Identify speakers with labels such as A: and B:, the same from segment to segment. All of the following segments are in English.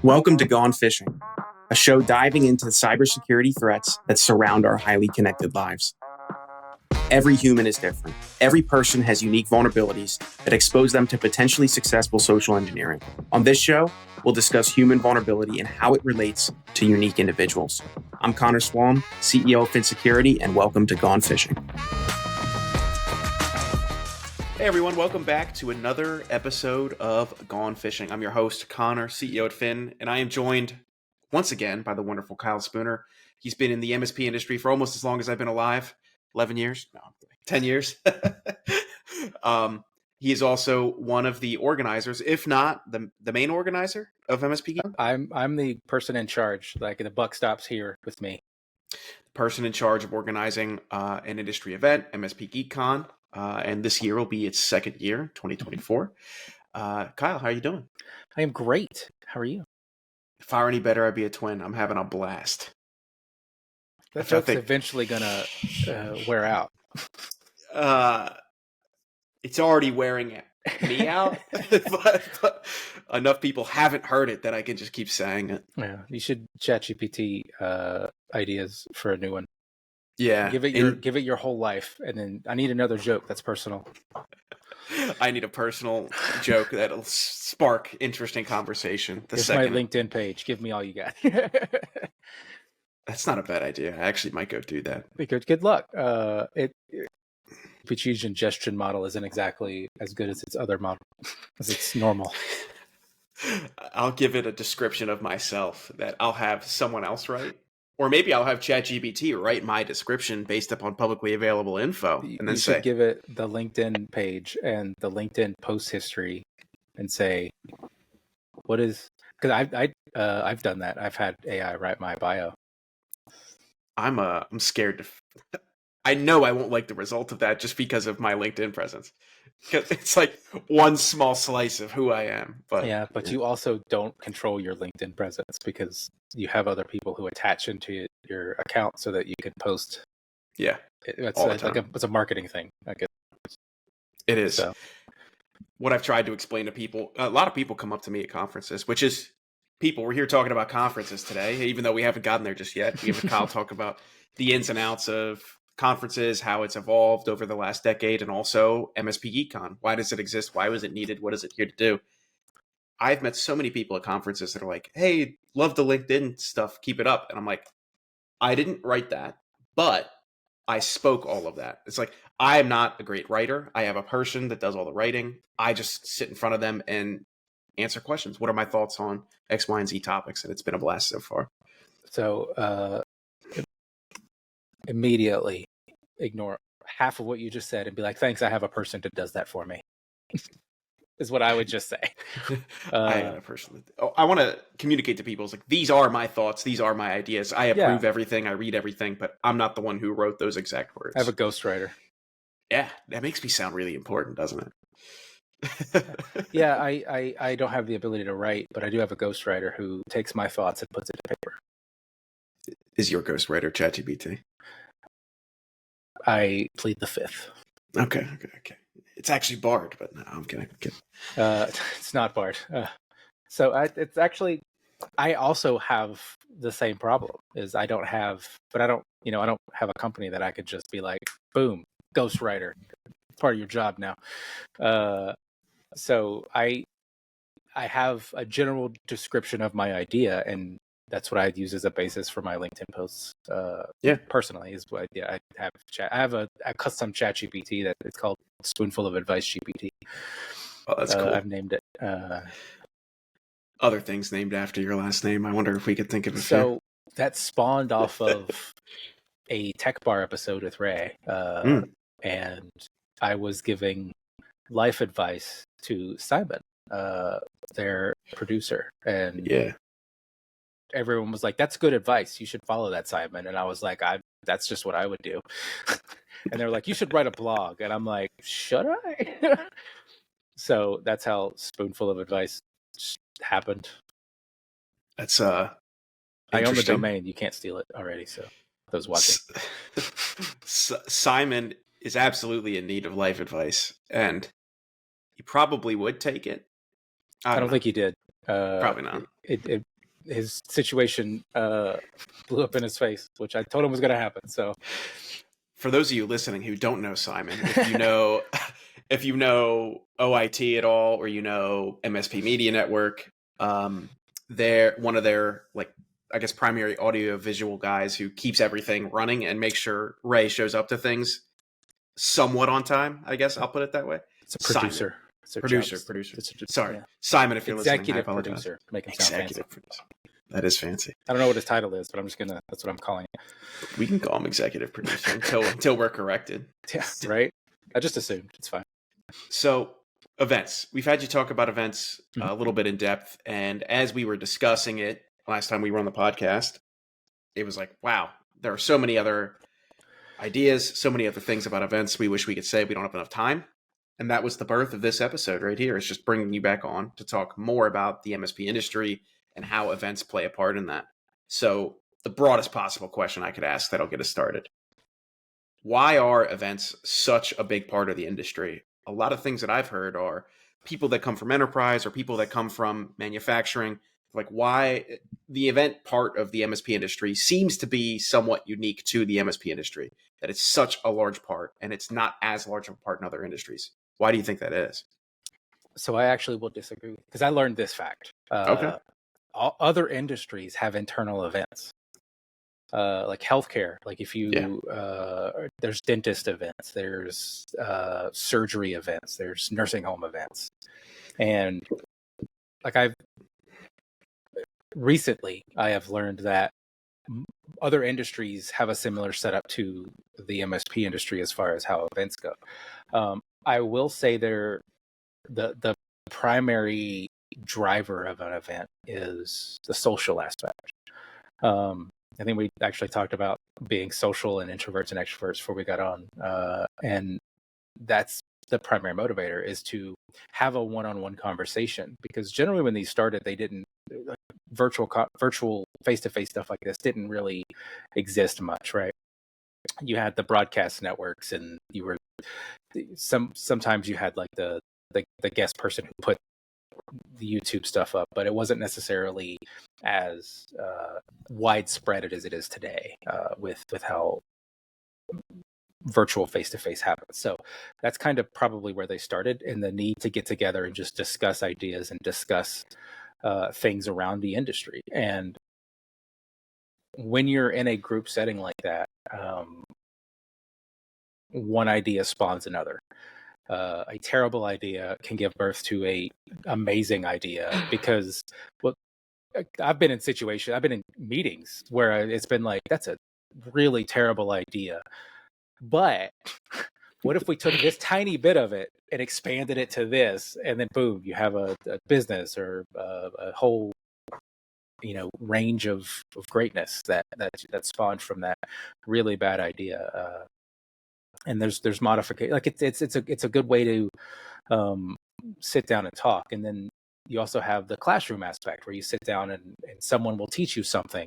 A: Welcome to Gone Fishing, a show diving into the cybersecurity threats that surround our highly connected lives. Every human is different. Every person has unique vulnerabilities that expose them to potentially successful social engineering. On this show, we'll discuss human vulnerability and how it relates to unique individuals. I'm Connor Swalm, CEO of Phin Securities, and welcome to Gone Fishing. Hey everyone, welcome back to another episode of Gone Fishing. I'm your host, Connor, CEO at Phin, and I am joined once again by the wonderful Kyle Spooner. He's been in the MSP industry for almost as long as I've been alive, 11 years? No, 10 years. He is also one of the organizers, if not the main organizer of MSPGeek.
B: I'm the person in charge. Like the buck stops here with me.
A: The person in charge of organizing an industry event, MSPGeekCon. And this year will be its second year, 2024. Kyle, how are you doing?
B: I am great. How are you?
A: If I were any better, I'd be a twin. I'm having a blast.
B: That joke's eventually gonna wear out.
A: It's already wearing me out, but enough people haven't heard it that I can just keep saying it.
B: Yeah, you should ChatGPT ideas for a new one.
A: Yeah,
B: give it your whole life, and then I need another joke that's personal.
A: I need a personal joke that'll spark interesting conversation.
B: Here's my LinkedIn page. Give me all you got.
A: That's not a bad idea. I actually might go do that.
B: Good luck. GPT's ingestion model isn't exactly as good as its other model, as it's normal.
A: I'll give it a description of myself that I'll have someone else write. Or maybe I'll have ChatGPT write my description based upon publicly available info, and then
B: should give it the LinkedIn page and the LinkedIn post history, and say, "What is?" Because I've done that. I've had AI write my bio.
A: I'm scared to. I know I won't like the result of that just because of my LinkedIn presence. Because it's like one small slice of who I am.
B: But you also don't control your LinkedIn presence because you have other people who attach into your account so that you can post.
A: Yeah,
B: it's a marketing thing, I guess.
A: It is. So. What I've tried to explain to people, a lot of people come up to me at conferences, which is people. We're here talking about conferences today, even though we haven't gotten there just yet. We have Kyle talk about the ins and outs of conferences, how it's evolved over the last decade, and also MSPGeekCon. Why does it exist? Why was it needed? What is it here to do? I've met so many people at conferences that are like, hey, love the LinkedIn stuff. Keep it up. And I'm like, I didn't write that, but I spoke all of that. It's like, I am not a great writer. I have a person that does all the writing. I just sit in front of them and answer questions. What are my thoughts on X, Y, and Z topics? And it's been a blast so far.
B: So immediately ignore half of what you just said and be like, thanks, I have a person that does that for me. Is what I would just say.
A: I have a person. I want to communicate to people. It's like, these are my thoughts. These are my ideas. I approve everything. I read everything, but I'm not the one who wrote those exact words.
B: I have a ghostwriter.
A: Yeah, that makes me sound really important, doesn't
B: it? Yeah, I don't have the ability to write, but I do have a ghostwriter who takes my thoughts and puts it to paper.
A: Is your ghostwriter ChatGPT?
B: I plead the fifth.
A: Okay. It's actually Bard, but no, I'm kidding.
B: It's not Bard. It's actually, I also have the same problem. Is I don't have a company that I could just be like, boom, ghostwriter, part of your job now. So I have a general description of my idea, and that's what I use as a basis for my LinkedIn posts. Personally, is what I have a custom chat GPT that it's called Spoonful of Advice GPT.
A: Oh, that's cool.
B: I've named it.
A: Other things named after your last name. I wonder if we could think of a
B: few. That spawned off of a Tech Bar episode with Ray, and I was giving life advice to Simon, their producer, and everyone was like, that's good advice. You should follow that, Simon. And I was like, that's just what I would do. And they're like, you should write a blog. And I'm like, should I? So that's how Spoonful of Advice happened.
A: That's
B: I own the domain. You can't steal it already. So those watching.
A: Simon is absolutely in need of life advice, and he probably would take it.
B: I don't think he did.
A: Probably not.
B: his situation blew up in his face, which I told him was going to happen. So,
A: for those of you listening who don't know Simon, if you know OIT at all, or you know MSP Media Network, they're one of their, like, I guess, primary audio visual guys who keeps everything running and makes sure Ray shows up to things somewhat on time. I guess I'll put it that way.
B: it's a producer.
A: Producer. Sorry, yeah. Simon, if you're
B: executive
A: listening, I apologize.
B: Producer. Make him sound fancy.
A: Producer. That is fancy.
B: I don't know what his title is, but that's what I'm calling it.
A: We can call him executive producer until we're corrected.
B: Yeah, right? I just assumed. It's fine.
A: So, events. We've had you talk about events a little bit in depth, and as we were discussing it last time we were on the podcast, it was like, wow, there are so many other ideas, so many other things about events we wish we could say. We don't have enough time. And that was the birth of this episode right here. It's just bringing you back on to talk more about the MSP industry and how events play a part in that. So the broadest possible question I could ask that'll get us started. Why are events such a big part of the industry? A lot of things that I've heard are people that come from enterprise or people that come from manufacturing. Like, why the event part of the MSP industry seems to be somewhat unique to the MSP industry, that it's such a large part and it's not as large of a part in other industries. Why do you think that is?
B: So I actually will disagree, because I learned this fact.
A: Okay.
B: All other industries have internal events, like healthcare. Like if you, there's dentist events, there's surgery events, there's nursing home events. And like recently I have learned that other industries have a similar setup to the MSP industry as far as how events go. I will say the primary driver of an event is the social aspect. I think we actually talked about being social and introverts and extroverts before we got on. And that's the primary motivator, is to have a one-on-one conversation, because generally when these started, they didn't, like, virtual face-to-face stuff like this didn't really exist much, right? You had the broadcast networks, and you were sometimes you had like the guest person who put the YouTube stuff up, but it wasn't necessarily as widespread as it is today with how virtual face-to-face happens. So that's kind of probably where they started, and the need to get together and just discuss ideas and discuss things around the industry. And when you're in a group setting like that, one idea spawns another. A terrible idea can give birth to a amazing idea, because I've been in meetings where it's been like, that's a really terrible idea, but what if we took this tiny bit of it and expanded it to this, and then boom, you have a business or a whole range of greatness that spawned from that really bad idea. And there's modification, like it's a good way to sit down and talk. And then you also have the classroom aspect, where you sit down and someone will teach you something,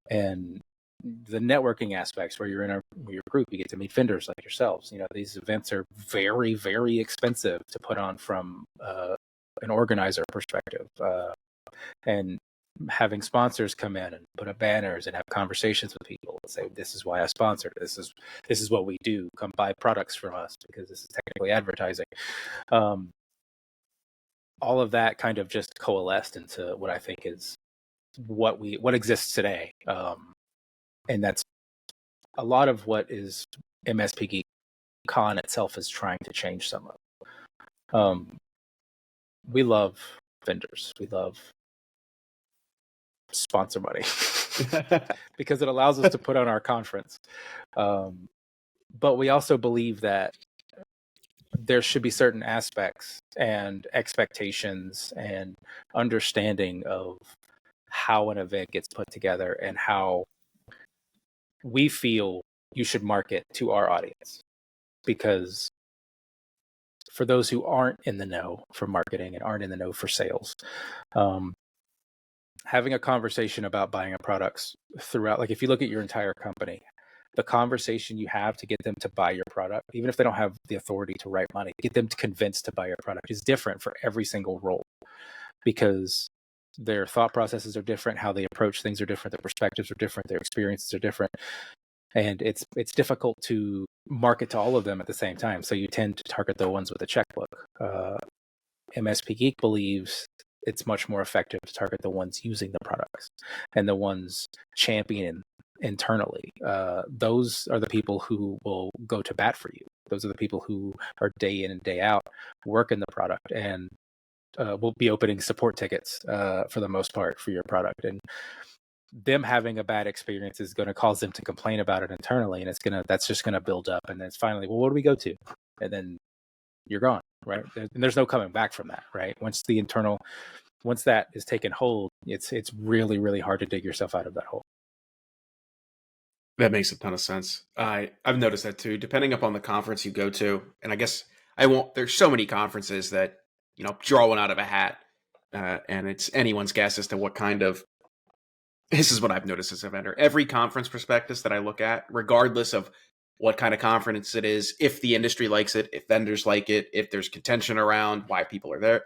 B: and the networking aspects, where you're in your group, you get to meet vendors like yourselves. These events are very, very expensive to put on from an organizer perspective, and having sponsors come in and put up banners and have conversations with people and say, this is why I sponsored, this is what we do, come buy products from us, because this is technically advertising. All of that kind of just coalesced into what I think is what exists today. And that's a lot of what is MSPGeekCon itself is trying to change some of. We love vendors. We love sponsor money because it allows us to put on our conference. But we also believe that there should be certain aspects and expectations and understanding of how an event gets put together and how we feel you should market to our audience. Because for those who aren't in the know for marketing and aren't in the know for sales, having a conversation about buying a product throughout, like if you look at your entire company, the conversation you have to get them to buy your product, even if they don't have the authority to write money, get them convinced to buy your product, is different for every single role. Because Their thought processes are different. How they approach things are different. Their perspectives are different. Their experiences are different. And it's difficult to market to all of them at the same time. So you tend to target the ones with a checkbook. MSP Geek believes it's much more effective to target the ones using the products and the ones championing internally. Those are the people who will go to bat for you. Those are the people who are day in and day out working the product and will be opening support tickets for the most part for your product. And them having a bad experience is going to cause them to complain about it internally, and that's just going to build up. And then it's finally, well, what do we go to? And then you're gone, right? And there's no coming back from that, right? Once that is taken hold, it's really, really hard to dig yourself out of that hole.
A: That makes a ton of sense. I've noticed that too, depending upon the conference you go to. And I guess there's so many conferences that, draw one out of a hat. And it's anyone's guess as to what kind of, this is what I've noticed as a vendor. Every conference prospectus that I look at, regardless of what kind of conference it is, if the industry likes it, if vendors like it, if there's contention around why people are there,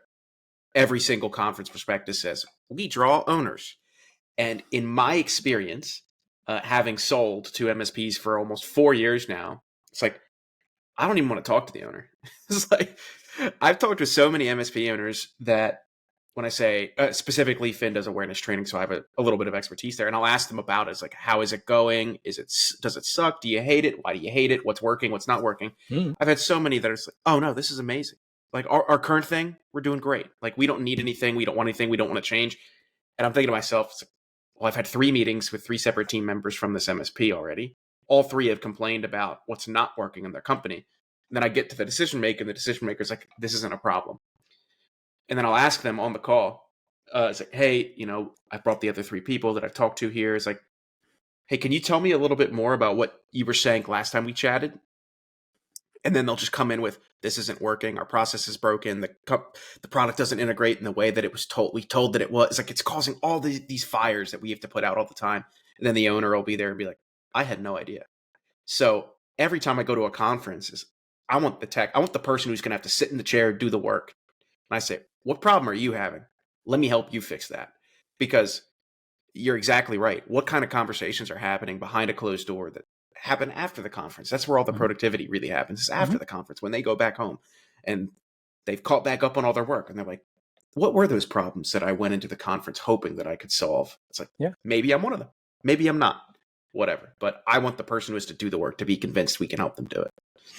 A: every single conference prospectus says, we draw owners. And in my experience, having sold to MSPs for almost 4 years now, it's like, I don't even want to talk to the owner. It's like, I've talked to so many MSP owners that when I say, specifically Phin does awareness training, so I have a little bit of expertise there, and I'll ask them about it. It's like, how is it going? Does it suck? Do you hate it? Why do you hate it? What's working? What's not working? I've had so many that are like, oh no, this is amazing. Like our current thing, we're doing great. Like we don't need anything. We don't want anything. We don't want to change. And I'm thinking to myself, it's like, well, I've had 3 meetings with 3 separate team members from this MSP already. All 3 have complained about what's not working in their company. And then I get to the decision maker, and the decision maker's like, this isn't a problem. And then I'll ask them on the call, it's like, hey, I brought the other 3 people that I've talked to here. It's like, hey, can you tell me a little bit more about what you were saying last time we chatted? And then they'll just come in with, this isn't working. Our process is broken. The product doesn't integrate in the way that it was told. We told that it was. It's like, it's causing all these fires that we have to put out all the time. And then the owner will be there and be like, I had no idea. So every time I go to a conference, I want the person who's going to have to sit in the chair, do the work. And I say, what problem are you having? Let me help you fix that. Because you're exactly right. What kind of conversations are happening behind a closed door that happen after the conference? That's where all the productivity really happens, is after the conference, when they go back home and they've caught back up on all their work. And they're like, what were those problems that I went into the conference hoping that I could solve? It's like, maybe I'm one of them. Maybe I'm not. Whatever. But I want the person who has to do the work to be convinced we can help them do it.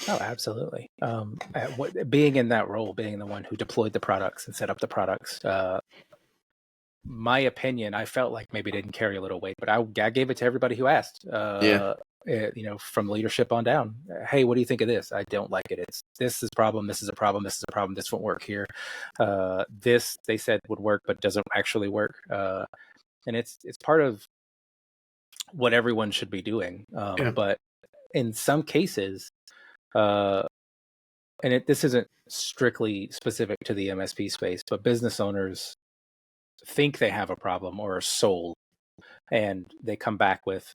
B: Oh, absolutely. Being in that role, being the one who deployed the products and set up the products, my opinion, I felt like maybe it didn't carry a little weight, but I gave it to everybody who asked. From leadership on down. Hey, what do you think of this? I don't like it. This is a problem. This is a problem. This is a problem. This won't work here. This they said would work, but doesn't actually work. And it's part of what everyone should be doing. But in some cases, this isn't strictly specific to the MSP space, but business owners think they have a problem or are sold, and they come back with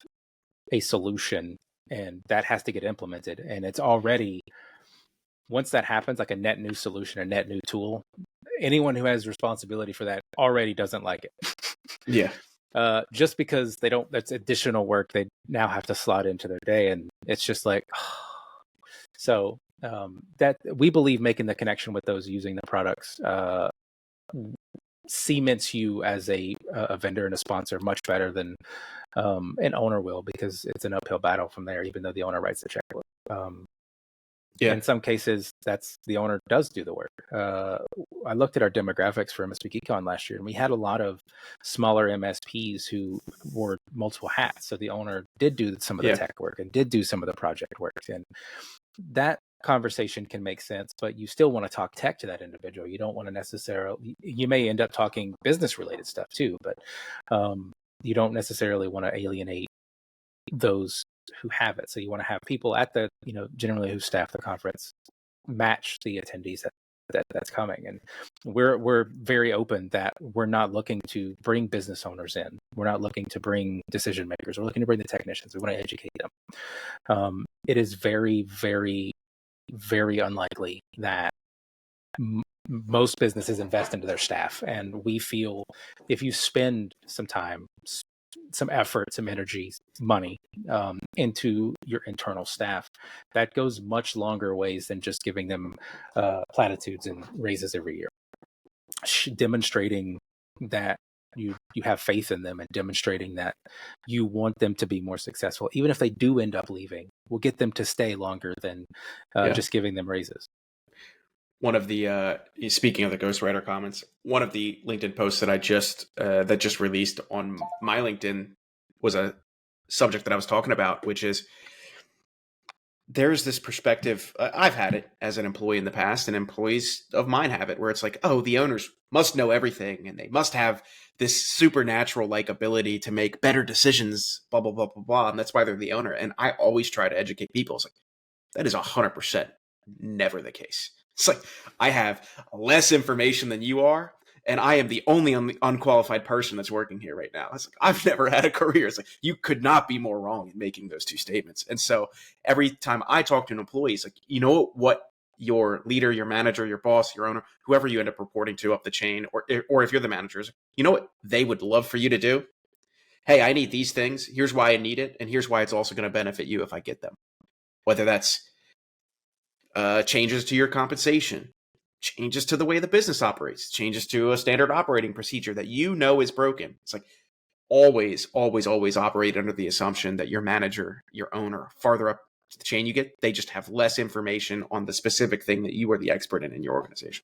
B: a solution, and that has to get implemented. And it's already, once that happens, like a net new solution, a net new tool, anyone who has responsibility for that already doesn't like it. Just because that's additional work they now have to slot into their day. And it's just like, so that we believe making the connection with those using the products cements you as a vendor and a sponsor much better than an owner will, because it's an uphill battle from there, even though the owner writes the checkbook. In some cases, the owner does do the work. I looked at our demographics for MSPGeekCon last year, and we had a lot of smaller MSPs who wore multiple hats. So the owner did do some of the tech work and did do some of the project work. And that conversation can make sense, but you still want to talk tech to that individual. You don't want to necessarily, you may end up talking business related stuff too, but you don't necessarily want to alienate those who have it. So you want to have people at the, generally who staff the conference match the attendees that's coming. And we're very open that we're not looking to bring business owners in. We're not looking to bring decision makers. We're looking to bring the technicians. We want to educate them. It is very, very, very unlikely that most businesses invest into their staff, and we feel if you spend some time, some effort, some energy, money into your internal staff, that goes much longer ways than just giving them platitudes and raises every year. Demonstrating that you have faith in them and demonstrating that you want them to be more successful, even if they do end up leaving, will get them to stay longer than just giving them raises.
A: One of the speaking of the ghostwriter comments, one of the LinkedIn posts that I just released on my LinkedIn was a subject that I was talking about, which is there's this perspective. I've had it as an employee in the past, and employees of mine have it, where it's like, oh, the owners must know everything, and they must have this supernatural like ability to make better decisions, blah blah blah blah blah, and that's why they're the owner. And I always try to educate people. It's like that is 100% never the case. It's like I have less information than you are, and I am the only unqualified person that's working here right now. It's like I've never had a career. It's like you could not be more wrong in making those two statements. And so every time I talk to an employee, it's like, you know what your leader, your manager, your boss, your owner, whoever you end up reporting to up the chain, or if you're the managers, you know what they would love for you to do? Hey, I need these things. Here's why I need it, and here's why it's also going to benefit you if I get them. Whether that's changes to your compensation, changes to the way the business operates, changes to a standard operating procedure that you know is broken. It's like always, always, always operate under the assumption that your manager, your owner, farther up the chain you get, they just have less information on the specific thing that you are the expert in your organization.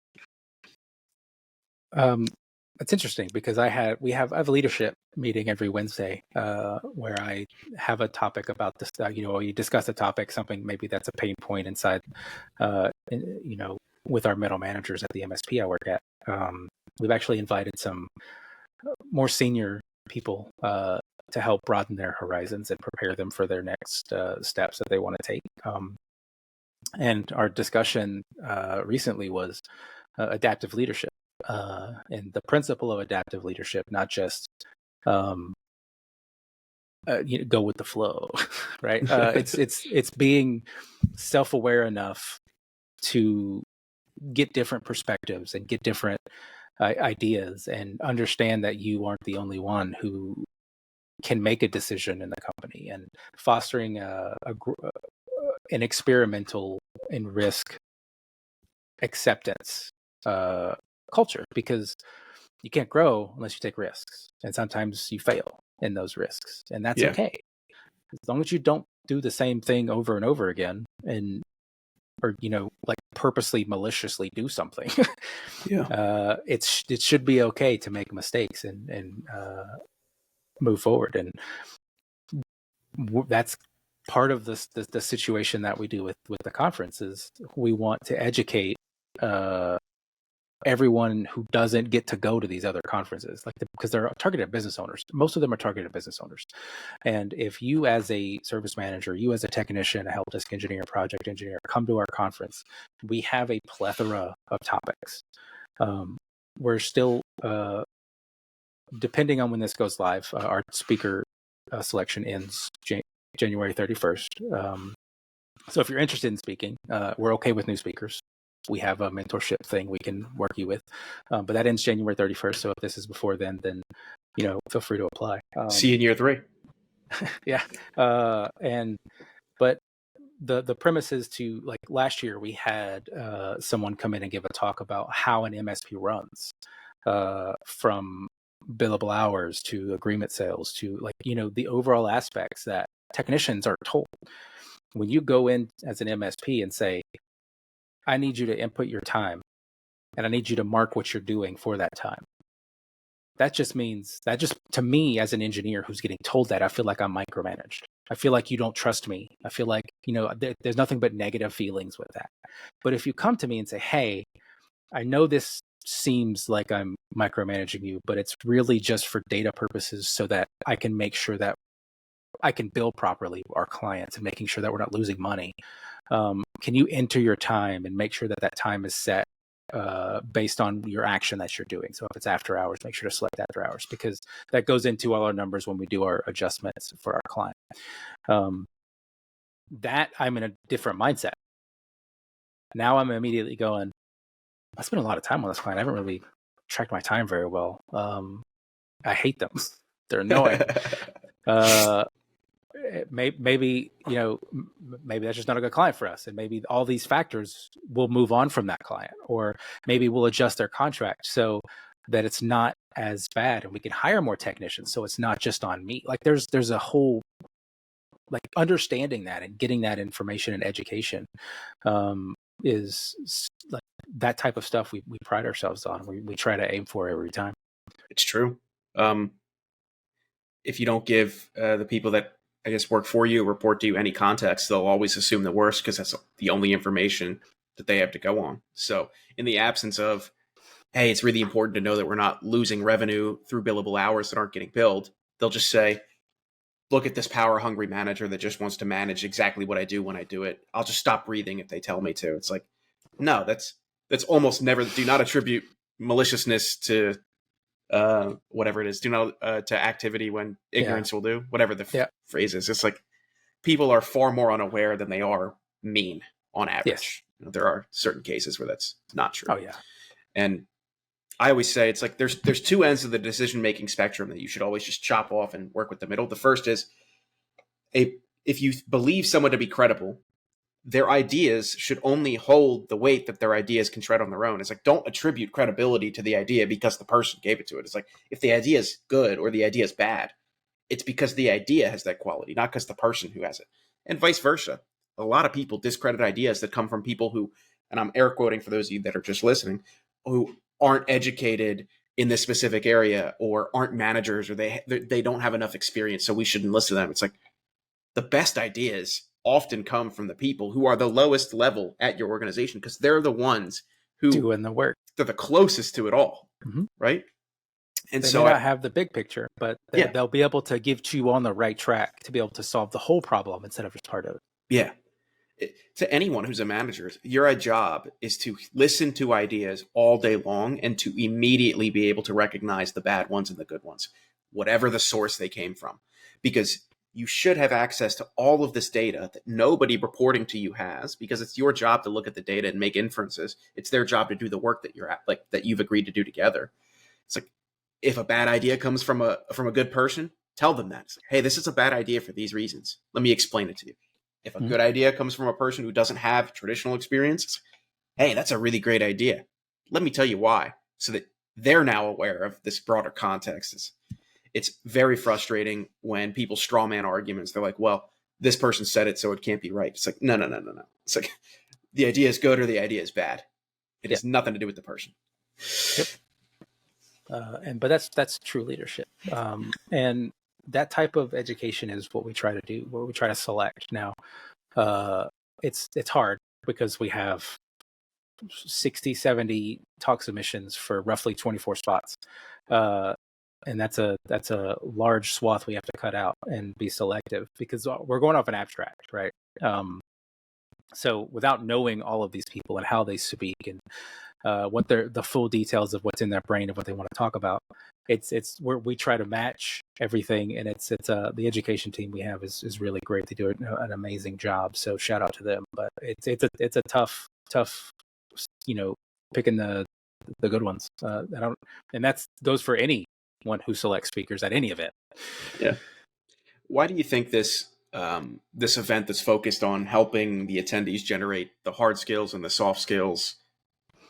B: It's interesting because I have a leadership meeting every Wednesday where I have a topic about this. You discuss a topic, something maybe that's a pain point inside, with our middle managers at the MSP I work at. We've actually invited some more senior people to help broaden their horizons and prepare them for their next steps that they want to take. And our discussion recently was adaptive leadership. And the principle of adaptive leadership, not just go with the flow, right? It's being self-aware enough to get different perspectives and get different ideas and understand that you aren't the only one who can make a decision in the company, and fostering an experimental and risk acceptance culture, because you can't grow unless you take risks, and sometimes you fail in those risks, and that's okay, as long as you don't do the same thing over and over again, or like purposely maliciously do something. It should be okay to make mistakes and move forward, and that's part of the situation that we do with the conference. Is we want to educate everyone who doesn't get to go to these other conferences, because they're targeted business owners. Most of them are targeted business owners. And if you as a service manager, you as a technician, a help desk engineer, project engineer, come to our conference, we have a plethora of topics. We're still, depending on when this goes live, our speaker selection ends January 31st. So if you're interested in speaking, we're okay with new speakers. We have a mentorship thing we can work you with, but that ends January 31st. So if this is before then feel free to apply.
A: See you in year 3.
B: Yeah. But the premise is to, like, last year we had someone come in and give a talk about how an MSP runs, from billable hours to agreement sales to the overall aspects that technicians are told. When you go in as an MSP and say, I need you to input your time, and I need you to mark what you're doing for that time. That just to me, as an engineer who's getting told that, I feel like I'm micromanaged. I feel like you don't trust me. I feel like, there's nothing but negative feelings with that. But if you come to me and say, hey, I know this seems like I'm micromanaging you, but it's really just for data purposes so that I can make sure that I can bill properly our clients and making sure that we're not losing money. Can you enter your time and make sure that time is set based on your action that you're doing? So if it's after hours, make sure to select after hours, because that goes into all our numbers when we do our adjustments for our client. That I'm in a different mindset. Now I'm immediately going, I spend a lot of time on this client. I haven't really tracked my time very well. I hate them. They're annoying. Maybe maybe that's just not a good client for us, and maybe all these factors will move on from that client, or maybe we'll adjust their contract so that it's not as bad, and we can hire more technicians, so it's not just on me. Like there's a whole, like, understanding that and getting that information and education is like that type of stuff we pride ourselves on. We try to aim for every time.
A: It's true. If you don't give the people that, I guess, work for you, report to you, any context, they'll always assume the worst because that's the only information that they have to go on. So in the absence of, hey, it's really important to know that we're not losing revenue through billable hours that aren't getting billed, they'll just say, look at this power hungry manager that just wants to manage exactly what I do when I do it. I'll just stop breathing if they tell me to. It's like, no, that's almost never. Do not attribute maliciousness to whatever it is. Do not to activity when ignorance will do. Whatever the phrase is. It's like people are far more unaware than they are mean on average.
B: Yes.
A: There are certain cases where that's not true.
B: Oh yeah.
A: And I always say it's like there's two ends of the decision-making spectrum that you should always just chop off and work with the middle. The first is if you believe someone to be credible, their ideas should only hold the weight that their ideas can tread on their own. It's like, don't attribute credibility to the idea because the person gave it to it. It's like, if the idea is good or the idea is bad, it's because the idea has that quality, not because the person who has it. And vice versa. A lot of people discredit ideas that come from people who, and I'm air quoting for those of you that are just listening, who aren't educated in this specific area or aren't managers or they don't have enough experience, so we shouldn't listen to them. It's like the best ideas often come from the people who are the lowest level at your organization because they're the ones who
B: doing the work.
A: They're the closest to it all, right? And
B: they
A: so
B: may not have the big picture, but they'll be able to give you on the right track to be able to solve the whole problem instead of just part of it.
A: Yeah. To anyone who's a manager, your job is to listen to ideas all day long and to immediately be able to recognize the bad ones and the good ones, whatever the source they came from. Because you should have access to all of this data that nobody reporting to you has, because it's your job to look at the data and make inferences. It's their job to do the work that that you've agreed to do together. It's like, if a bad idea comes from a good person, tell them that. It's like, hey, this is a bad idea for these reasons. Let me explain it to you. If a good idea comes from a person who doesn't have traditional experience, hey, that's a really great idea. Let me tell you why, so that they're now aware of this broader context. It's very frustrating when people straw man arguments. They're like, well, this person said it, so it can't be right. It's like, no. It's like the idea is good or the idea is bad. It has nothing to do with the person.
B: Yep. But that's true leadership. And that type of education is what we try to do, what we try to select. Now, it's hard because we have 60, 70 talk submissions for roughly 24 spots. And that's a large swath we have to cut out and be selective because we're going off an abstract, right? So without knowing all of these people and how they speak and what the full details of what's in their brain of what they want to talk about, we try to match everything, and it's the education team we have is really great. They do an amazing job, so shout out to them. But it's a tough picking the good ones. And that goes for anyone who selects speakers at any event.
A: Yeah. Why do you think this event that's focused on helping the attendees generate the hard skills and the soft skills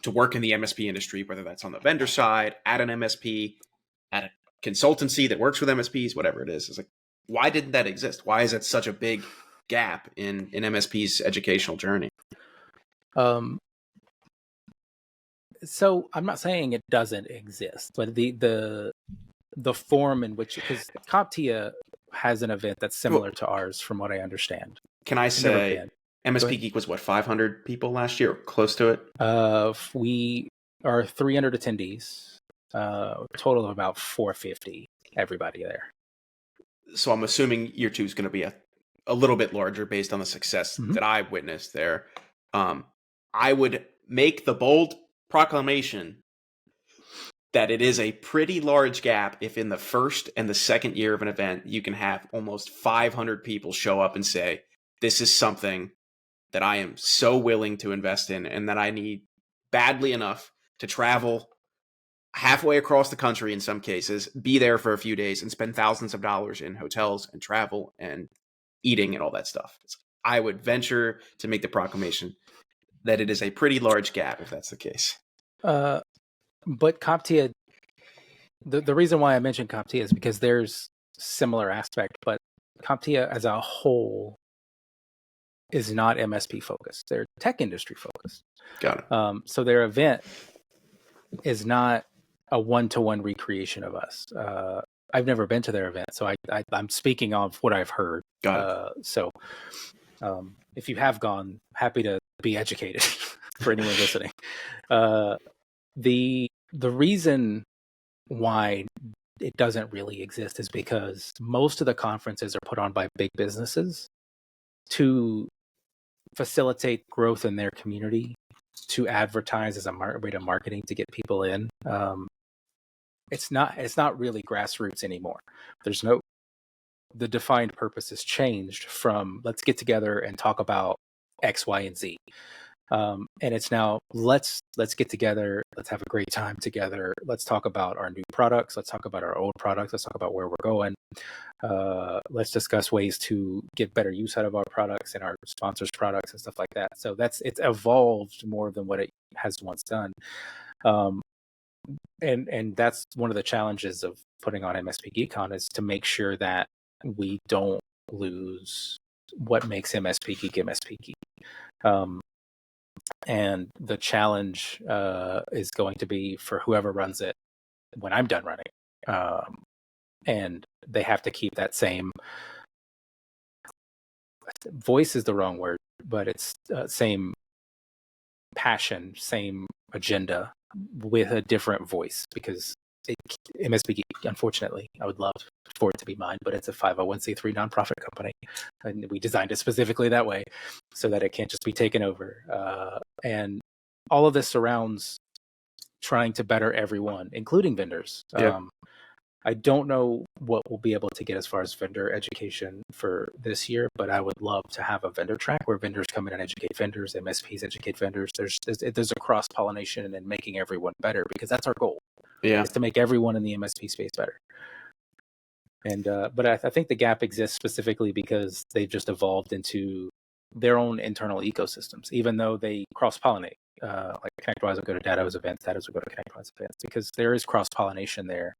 A: to work in the MSP industry, whether that's on the vendor side, at an MSP, at a consultancy that works with MSPs, whatever it is like, why didn't that exist? Why is that such a big gap in MSP's educational journey?
B: So I'm not saying it doesn't exist, but the form in which, because CompTIA has an event that's similar to ours, from what I understand.
A: Can I say MSPGeek was 500 people last year, close to it?
B: We are 300 attendees, total of about 450, everybody there.
A: So I'm assuming year 2 is going to be a little bit larger based on the success that I witnessed there. I would make the bold proclamation that it is a pretty large gap if in the first and the second year of an event, you can have almost 500 people show up and say, this is something that I am so willing to invest in and that I need badly enough to travel halfway across the country in some cases, be there for a few days, and spend thousands of dollars in hotels and travel and eating and all that stuff. I would venture to make the proclamation that it is a pretty large gap if that's the case.
B: But CompTIA, the reason why I mentioned CompTIA is because there's similar aspect, but CompTIA as a whole is not MSP focused. They're tech industry focused.
A: Got it.
B: So their event is not a one-to-one recreation of us. I've never been to their event, so I'm speaking of what I've heard.
A: Got it.
B: So if you have gone, happy to be educated for anyone listening. The reason why it doesn't really exist is because most of the conferences are put on by big businesses to facilitate growth in their community, to advertise as a way to marketing to get people in. It's not really grassroots anymore. The defined purpose has changed from let's get together and talk about X, Y, and Z. And it's now let's get together, let's have a great time together, let's talk about our new products, let's talk about our old products, let's talk about where we're going, let's discuss ways to get better use out of our products and our sponsors' products and stuff like that. So it's evolved more than what it has once done. And that's one of the challenges of putting on MSPGeekCon is to make sure that we don't lose what makes MSP Geek. And the challenge is going to be for whoever runs it when I'm done running. And they have to keep that same voice is the wrong word, but it's same passion, same agenda with a different voice, because MSP Geek, unfortunately, I would love for it to be mine, but it's a 501c3 nonprofit company, and we designed it specifically that way so that it can't just be taken over. And all of this surrounds trying to better everyone, including vendors.
A: Yeah.
B: I don't know what we'll be able to get as far as vendor education for this year, but I would love to have a vendor track where vendors come in and educate vendors, MSPs educate vendors. There's a cross-pollination and making everyone better, because that's our goal.
A: Yeah.
B: Is to make everyone in the MSP space better. And but I think the gap exists specifically because they've just evolved into their own internal ecosystems, even though they cross-pollinate. Like ConnectWise will go to Data's events, Data's will go to ConnectWise events, because there is cross-pollination there.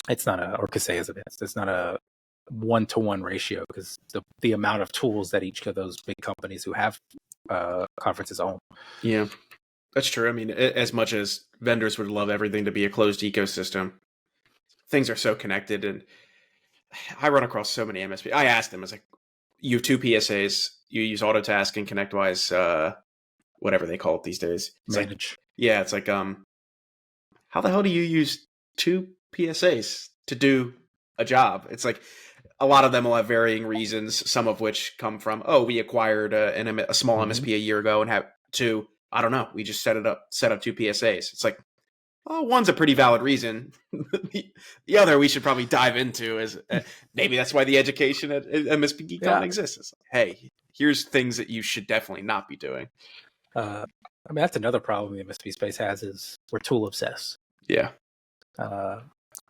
B: It's not or Kaseya's events. It's not a one-to-one ratio, because the amount of tools that each of those big companies who have conferences own.
A: Yeah, that's true. I mean, as much as vendors would love everything to be a closed ecosystem, things are so connected. And I run across so many MSP. I asked them, I was like, you have two PSAs, you use Autotask and ConnectWise, whatever they call it these days. It's
B: Manage.
A: It's like, how the hell do you use two PSAs to do a job? It's like a lot of them will have varying reasons, some of which come from, we acquired a small MSP a year ago and have two, I don't know, we just set up two PSAs. It's like, one's a pretty valid reason. The other we should probably dive into is maybe that's why the education at MSPGeekCon exists. It's like, hey, here's things that you should definitely not be doing.
B: I mean, that's another problem the MSP space has, is we're tool obsessed.
A: Yeah.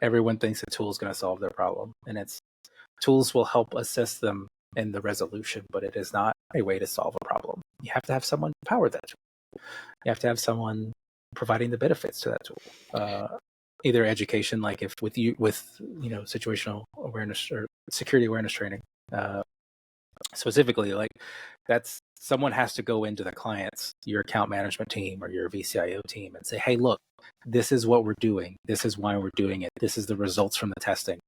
B: Everyone thinks a tool is going to solve their problem, and tools will help assist them in the resolution, but it is not a way to solve a problem. You have to have someone power that tool. You have to have someone providing the benefits to that tool. Either education, like if with situational awareness or security awareness training, specifically, like that's someone has to go into the clients, your account management team or your VCIO team, and say, hey, look, this is what we're doing. This is why we're doing it. This is the results from the testing.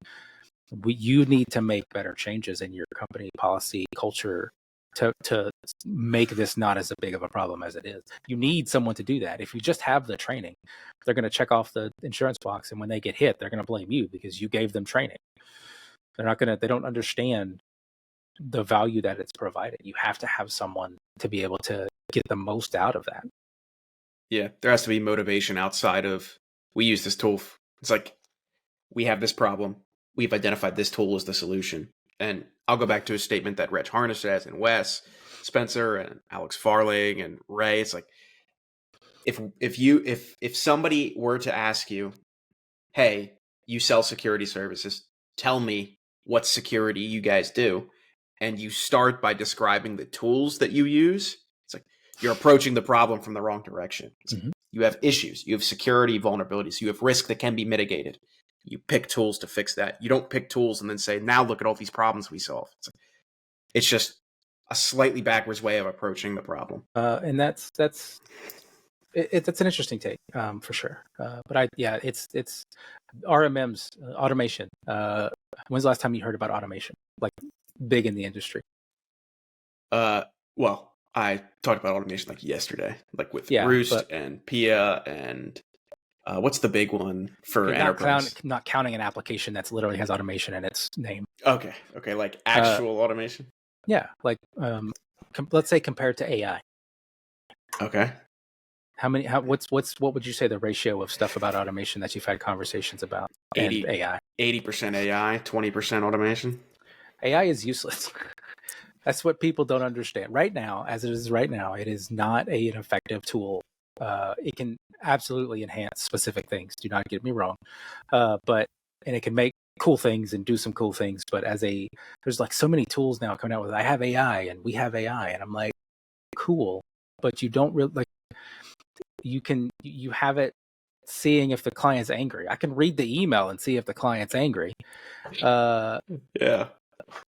B: You need to make better changes in your company policy, culture, to make this not as big of a problem as it is. You need someone to do that. If you just have the training, they're going to check off the insurance box, and when they get hit, they're going to blame you because you gave them training. They don't understand the value that it's provided. You have to have someone to be able to get the most out of that.
A: Yeah, there has to be motivation outside of, we use this tool. It's like, we have this problem. We've identified this tool as the solution. And I'll go back to a statement that Reg Harness has, and Wes Spencer and Alex Farling and Ray. It's like, if somebody were to ask you, hey, you sell security services, tell me what security you guys do, and you start by describing the tools that you use, it's like you're approaching the problem from the wrong direction. You have issues, you have security vulnerabilities, you have risk that can be mitigated. You pick tools to fix that. You don't pick tools and then say, now look at all these problems we solve. It's just a slightly backwards way of approaching the problem.
B: And that's an interesting take, for sure. But it's RMMs, automation. When's the last time you heard about automation, like big in the industry?
A: Well, I talked about automation like yesterday, like with Roost and Pia and what's the big one for enterprise?
B: Not counting an application that's literally has automation in its name.
A: Okay, like actual automation.
B: Yeah, like let's say compared to AI.
A: Okay.
B: What would you say the ratio of stuff about automation that you've had conversations about?
A: 80
B: and AI.
A: 80% AI, 20% automation.
B: AI is useless. That's what people don't understand. Right now, as it is right now, it is not an effective tool. It can absolutely enhance specific things. Do not get me wrong. And it can make cool things and do some cool things. But there's like so many tools now coming out with, I have AI and we have AI. And I'm like, cool. But you don't really like, you have it seeing if the client's angry. I can read the email and see if the client's angry.
A: Yeah.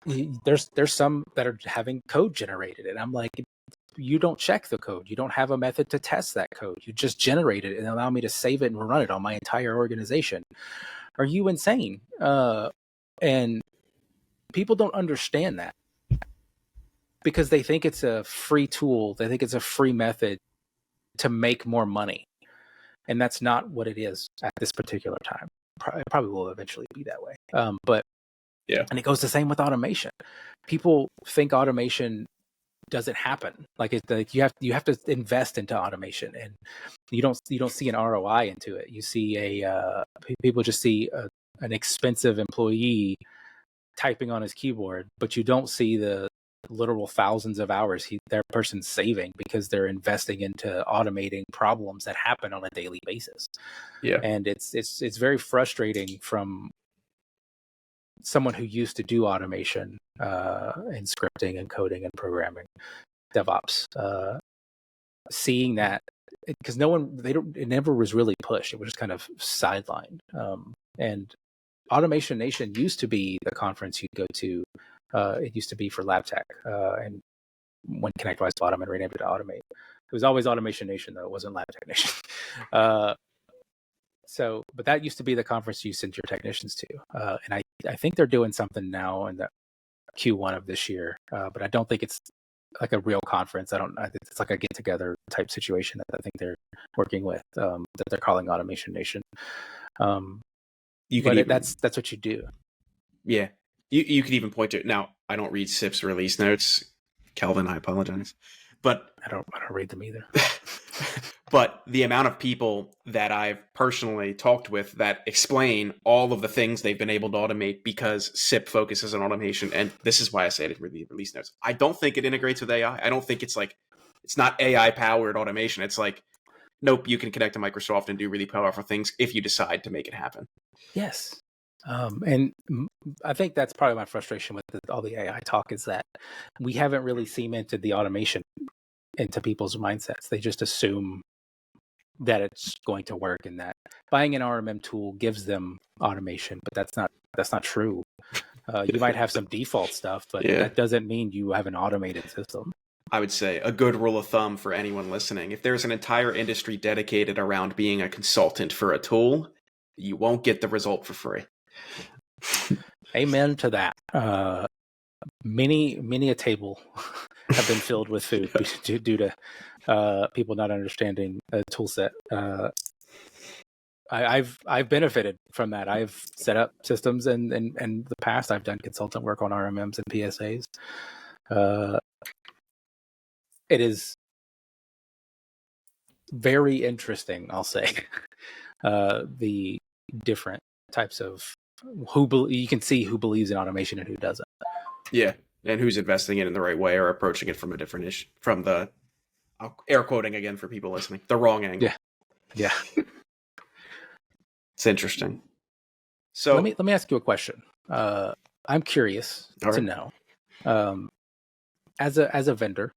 B: There's some that are having code generated, and I'm like, you don't check the code. You don't have a method to test that code. You just generate it and allow me to save it and run it on my entire organization. Are you insane? And people don't understand that because they think it's a free tool. They think it's a free method to make more money. And that's not what it is at this particular time. It probably will eventually be that way. But yeah, and it goes the same with automation. People think automation doesn't happen. Like you have to invest into automation, and you don't see an ROI into it. You see people just see an expensive employee typing on his keyboard, but you don't see the literal thousands of hours that person's saving because they're investing into automating problems that happen on a daily basis.
A: Yeah,
B: and it's very frustrating from someone who used to do automation and scripting and coding and programming, DevOps, seeing that because it never was really pushed. It was just kind of sidelined. And Automation Nation used to be the conference you'd go to. It used to be for lab tech, and when ConnectWise bought and renamed it to Automate. It was always Automation Nation, though. It wasn't Lab Tech Nation. But that used to be the conference you sent your technicians to. And I think they're doing something now in the Q1 of this year, but I don't think it's like a real conference. I think it's like a get together type situation that I think they're working with, that they're calling Automation Nation. That's what you do.
A: Yeah. You could even point to it. Now, I don't read SIP's release notes. Calvin, I apologize. But
B: I don't read them either.
A: But the amount of people that I've personally talked with that explain all of the things they've been able to automate because SIP focuses on automation, and this is why I say it in the release notes. I don't think it integrates with AI. I don't think it's not AI-powered automation. It's like, nope, you can connect to Microsoft and do really powerful things if you decide to make it happen.
B: Yes. And I think that's probably my frustration with all the AI talk is that we haven't really cemented the automation into people's mindsets. They just assume that it's going to work and that buying an RMM tool gives them automation, but that's not true. You might have some default stuff, but that doesn't mean you have an automated system.
A: I would say a good rule of thumb for anyone listening, if there's an entire industry dedicated around being a consultant for a tool, you won't get the result for free.
B: Amen to that. Many a table have been filled with food due to people not understanding a tool set. I've benefited from that. I've set up systems, and in the past I've done consultant work on RMMs and PSAs. It is very interesting, I'll say, the different types of you can see who believes in automation and who doesn't.
A: Yeah, and who's investing it in the right way or approaching it from a different issue, from the air quoting again for people listening, the wrong angle.
B: Yeah.
A: It's interesting. So
B: let me ask you a question. I'm curious to know, as a vendor,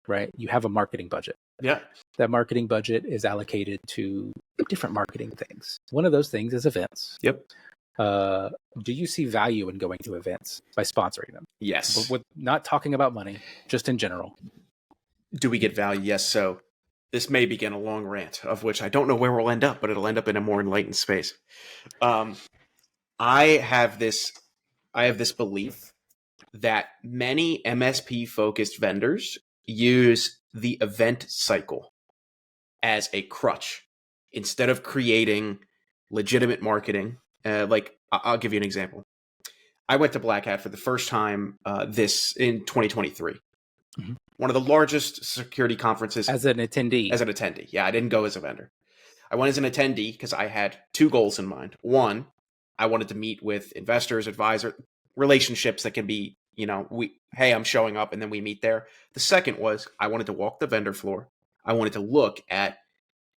B: right? You have a marketing budget.
A: Yeah.
B: That marketing budget is allocated to different marketing things. One of those things is events.
A: Yep.
B: Do you see value in going to events by sponsoring them?
A: Yes.
B: But with not talking about money, just in general.
A: Do we get value? Yes. So this may begin a long rant of which I don't know where we'll end up, but it'll end up in a more enlightened space. I have this belief that many MSP focused vendors use the event cycle as a crutch instead of creating legitimate marketing. Like I'll give you an example. I went to Black Hat for the first time this in 2023. Mm-hmm. One of the largest security conferences.
B: As an attendee.
A: As an attendee. Yeah, I didn't go as a vendor. I went as an attendee because I had two goals in mind. One, I wanted to meet with investors, advisors, relationships that can be, hey, I'm showing up, and then we meet there. The second was I wanted to walk the vendor floor. I wanted to look at,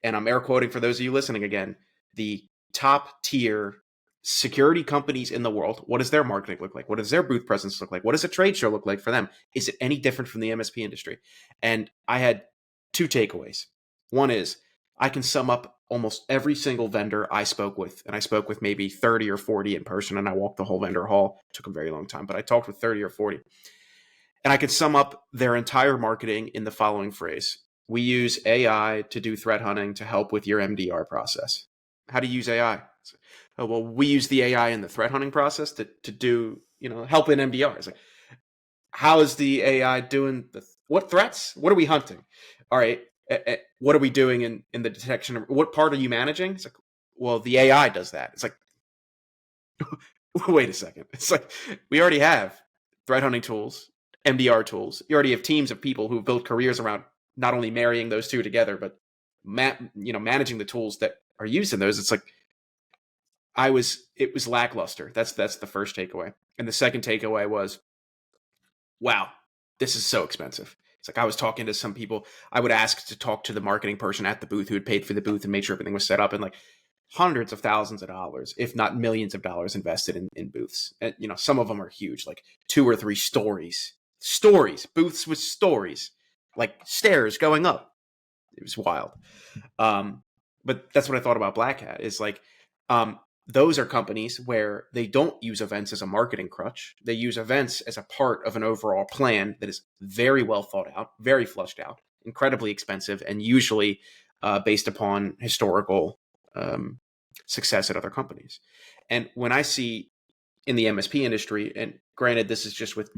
A: and I'm air quoting for those of you listening again, the top tier security companies in the world. What does their marketing look like? What does their booth presence look like? What does a trade show look like for them? Is it any different from the MSP industry? And I had two takeaways. One is I can sum up almost every single vendor I spoke with, and I spoke with maybe 30 or 40 in person, and I walked the whole vendor hall. It took a very long time, but I talked with 30 or 40. And I could sum up their entire marketing in the following phrase. We use AI to do threat hunting to help with your MDR process. How do you use AI? Oh, well, we use the AI in the threat hunting process to do, help in MDR. It's like, how is the AI doing what threats? What are we hunting? All right. What are we doing in the detection? What part are you managing? It's like, well, the AI does that. It's like, wait a second. It's like, we already have threat hunting tools, MDR tools. You already have teams of people who've built careers around not only marrying those two together, but managing the tools that are used in those. It's like, it was lackluster. That's the first takeaway. And the second takeaway was, wow, this is so expensive. It's like I was talking to some people. I would ask to talk to the marketing person at the booth who had paid for the booth and made sure everything was set up, and like hundreds of thousands of dollars, if not millions of dollars invested in booths. And, some of them are huge, like 2 or 3 stories, booths with stories, like stairs going up. It was wild. But that's what I thought about Black Hat is like, those are companies where they don't use events as a marketing crutch. They use events as a part of an overall plan that is very well thought out, very fleshed out, incredibly expensive, and usually based upon historical success at other companies. And when I see in the MSP industry, and granted, this is just with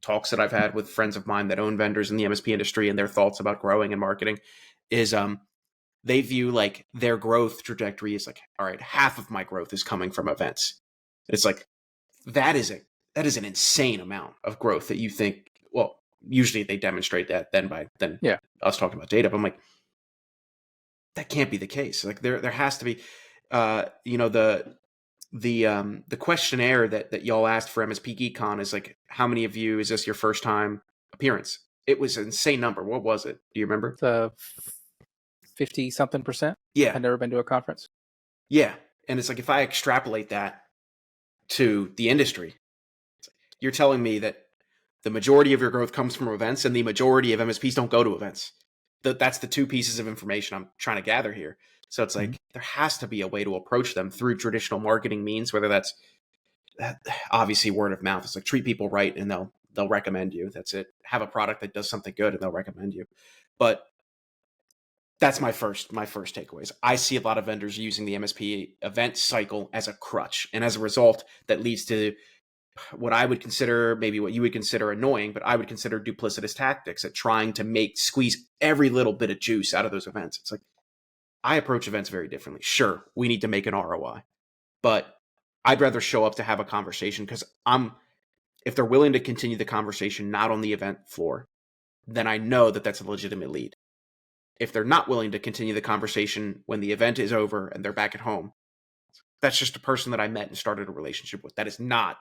A: talks that I've had with friends of mine that own vendors in the MSP industry and their thoughts about growing and marketing, is they view like their growth trajectory is like, all right, half of my growth is coming from events. It's like, that is an insane amount of growth that you think, well, usually they demonstrate that then us talking about data. But I'm like, that can't be the case. Like there has to be, the questionnaire that y'all asked for MSPGeekCon is like, how many of you, is this your first time appearance? It was an insane number. What was it? Do you remember?
B: 50-something%.
A: Yeah.
B: I've never been to a conference.
A: Yeah. And it's like, if I extrapolate that to the industry, you're telling me that the majority of your growth comes from events and the majority of MSPs don't go to events. That's the two pieces of information I'm trying to gather here. So it's like, there has to be a way to approach them through traditional marketing means, whether that's obviously word of mouth. It's like, treat people right and they'll recommend you. That's it. Have a product that does something good and they'll recommend you. But that's my first takeaways. I see a lot of vendors using the MSP event cycle as a crutch. And as a result, that leads to what I would consider, maybe what you would consider annoying, but I would consider duplicitous tactics at trying to squeeze every little bit of juice out of those events. It's like, I approach events very differently. Sure, we need to make an ROI, but I'd rather show up to have a conversation because if they're willing to continue the conversation not on the event floor, then I know that that's a legitimate lead. If they're not willing to continue the conversation when the event is over and they're back at home, that's just a person that I met and started a relationship with. That is not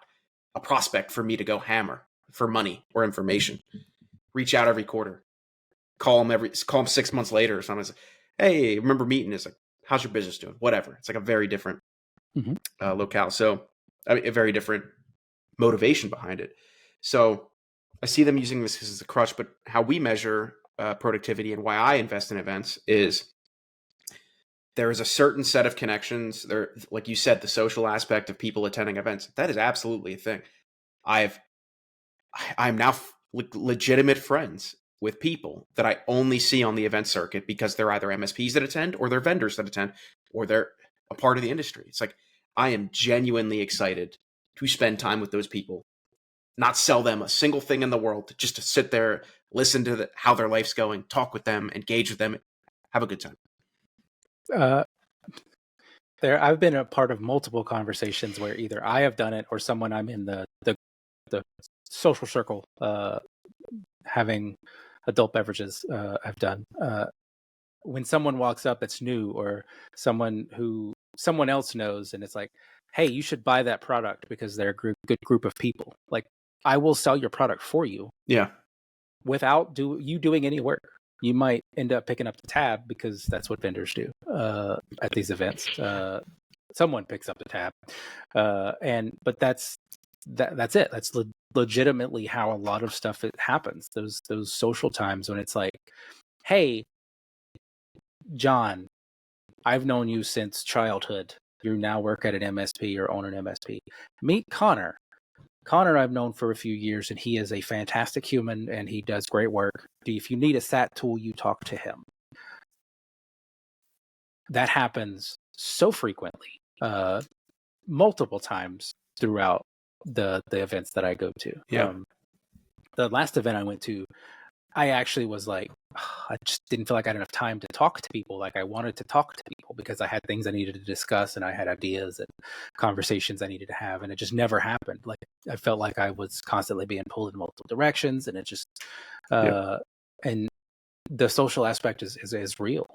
A: a prospect for me to go hammer for money or information. Reach out every quarter. call them 6 months later or something. It's like, hey, remember meeting? It's like, how's your business doing? Whatever. It's like a very different locale. So I mean, a very different motivation behind it. So I see them using this as a crutch, but how we measure productivity and why I invest in events is there is a certain set of connections there. Like you said, the social aspect of people attending events, that is absolutely a thing. I'm now legitimate friends with people that I only see on the event circuit because they're either MSPs that attend or they're vendors that attend or they're a part of the industry. It's like, I am genuinely excited to spend time with those people, not sell them a single thing in the world, just to sit there, listen to how their life's going, talk with them, engage with them, have a good time.
B: I've been a part of multiple conversations where either I have done it or someone I'm in the social circle having adult beverages I've done. When someone walks up that's new or someone else knows and it's like, hey, you should buy that product because they're a good group of people. Like, I will sell your product for you.
A: Yeah.
B: Without you doing any work. You might end up picking up the tab because that's what vendors do at these events. Someone picks up the tab, but that's it. That's legitimately how a lot of stuff happens. Those social times when it's like, hey, John, I've known you since childhood. You now work at an MSP or own an MSP. Meet Connor. Connor I've known for a few years, and he is a fantastic human, and he does great work. If you need a SAT tool, you talk to him. That happens so frequently, multiple times throughout the events that I go to.
A: Yeah.
B: The last event I went to, I actually was like, I just didn't feel like I had enough time to talk to people. Like, I wanted to talk to people because I had things I needed to discuss and I had ideas and conversations I needed to have, and it just never happened. Like, I felt like I was constantly being pulled in multiple directions, and it just and the social aspect is real.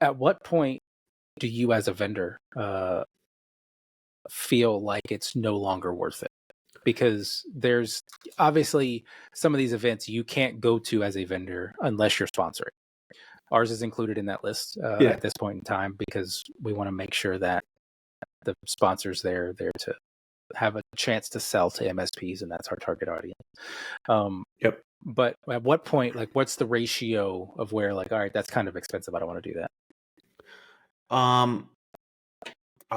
B: At what point do you as a vendor feel like it's no longer worth it? Because there's obviously some of these events you can't go to as a vendor unless you're sponsoring. Ours is included in that list at this point in time because we want to make sure that the sponsors there to have a chance to sell to MSPs, and that's our target audience. But at what point, like, what's the ratio of where, like, all right, that's kind of expensive, I don't want to do that?
A: I'll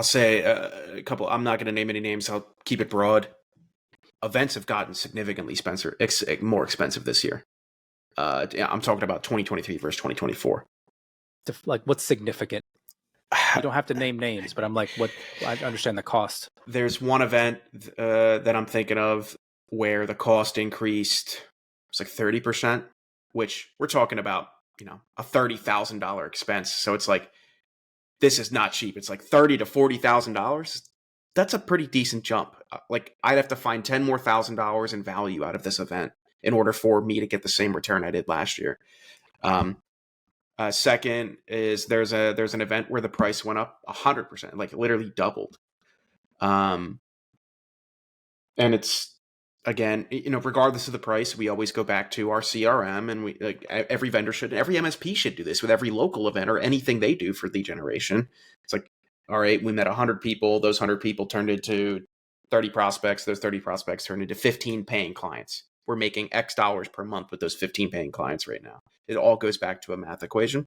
A: say a couple. I'm not going to name any names. I'll keep it broad. Events have gotten significantly more expensive this year. I'm talking about 2023 versus 2024.
B: Like, what's significant? You don't have to name names, but I'm like, what? I understand the cost.
A: There's one event that I'm thinking of where the cost increased. It's like 30%, which we're talking about, a $30,000 expense. So it's like, this is not cheap. It's like $30,000 to $40,000. That's a pretty decent jump. Like, I'd have to find $10,000 more in value out of this event in order for me to get the same return I did last year. Second is there's an event where the price went up 100%, like literally doubled. And it's, again, regardless of the price, we always go back to our CRM, and we, like, every vendor should, every MSP should do this with every local event or anything they do for lead generation. It's like, all right, we met 100 people. Those 100 people turned into 30 prospects. Those 30 prospects turned into 15 paying clients. We're making X dollars per month with those 15 paying clients right now. It all goes back to a math equation.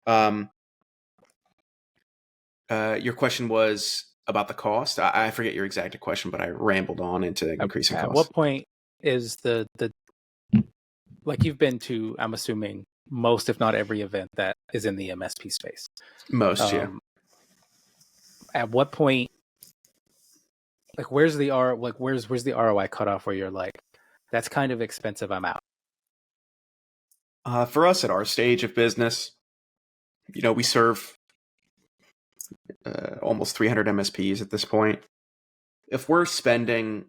A: Your question was about the cost. I forget your exact question, but I rambled on into increasing costs.
B: At what point is the like, you've been to, I'm assuming, most, if not every event that is in the MSP space?
A: Most, yeah.
B: At what point, like, where's the ROI cutoff where you're like, that's kind of expensive, I'm out?
A: For us at our stage of business, we serve almost 300 MSPs at this point. If we're spending,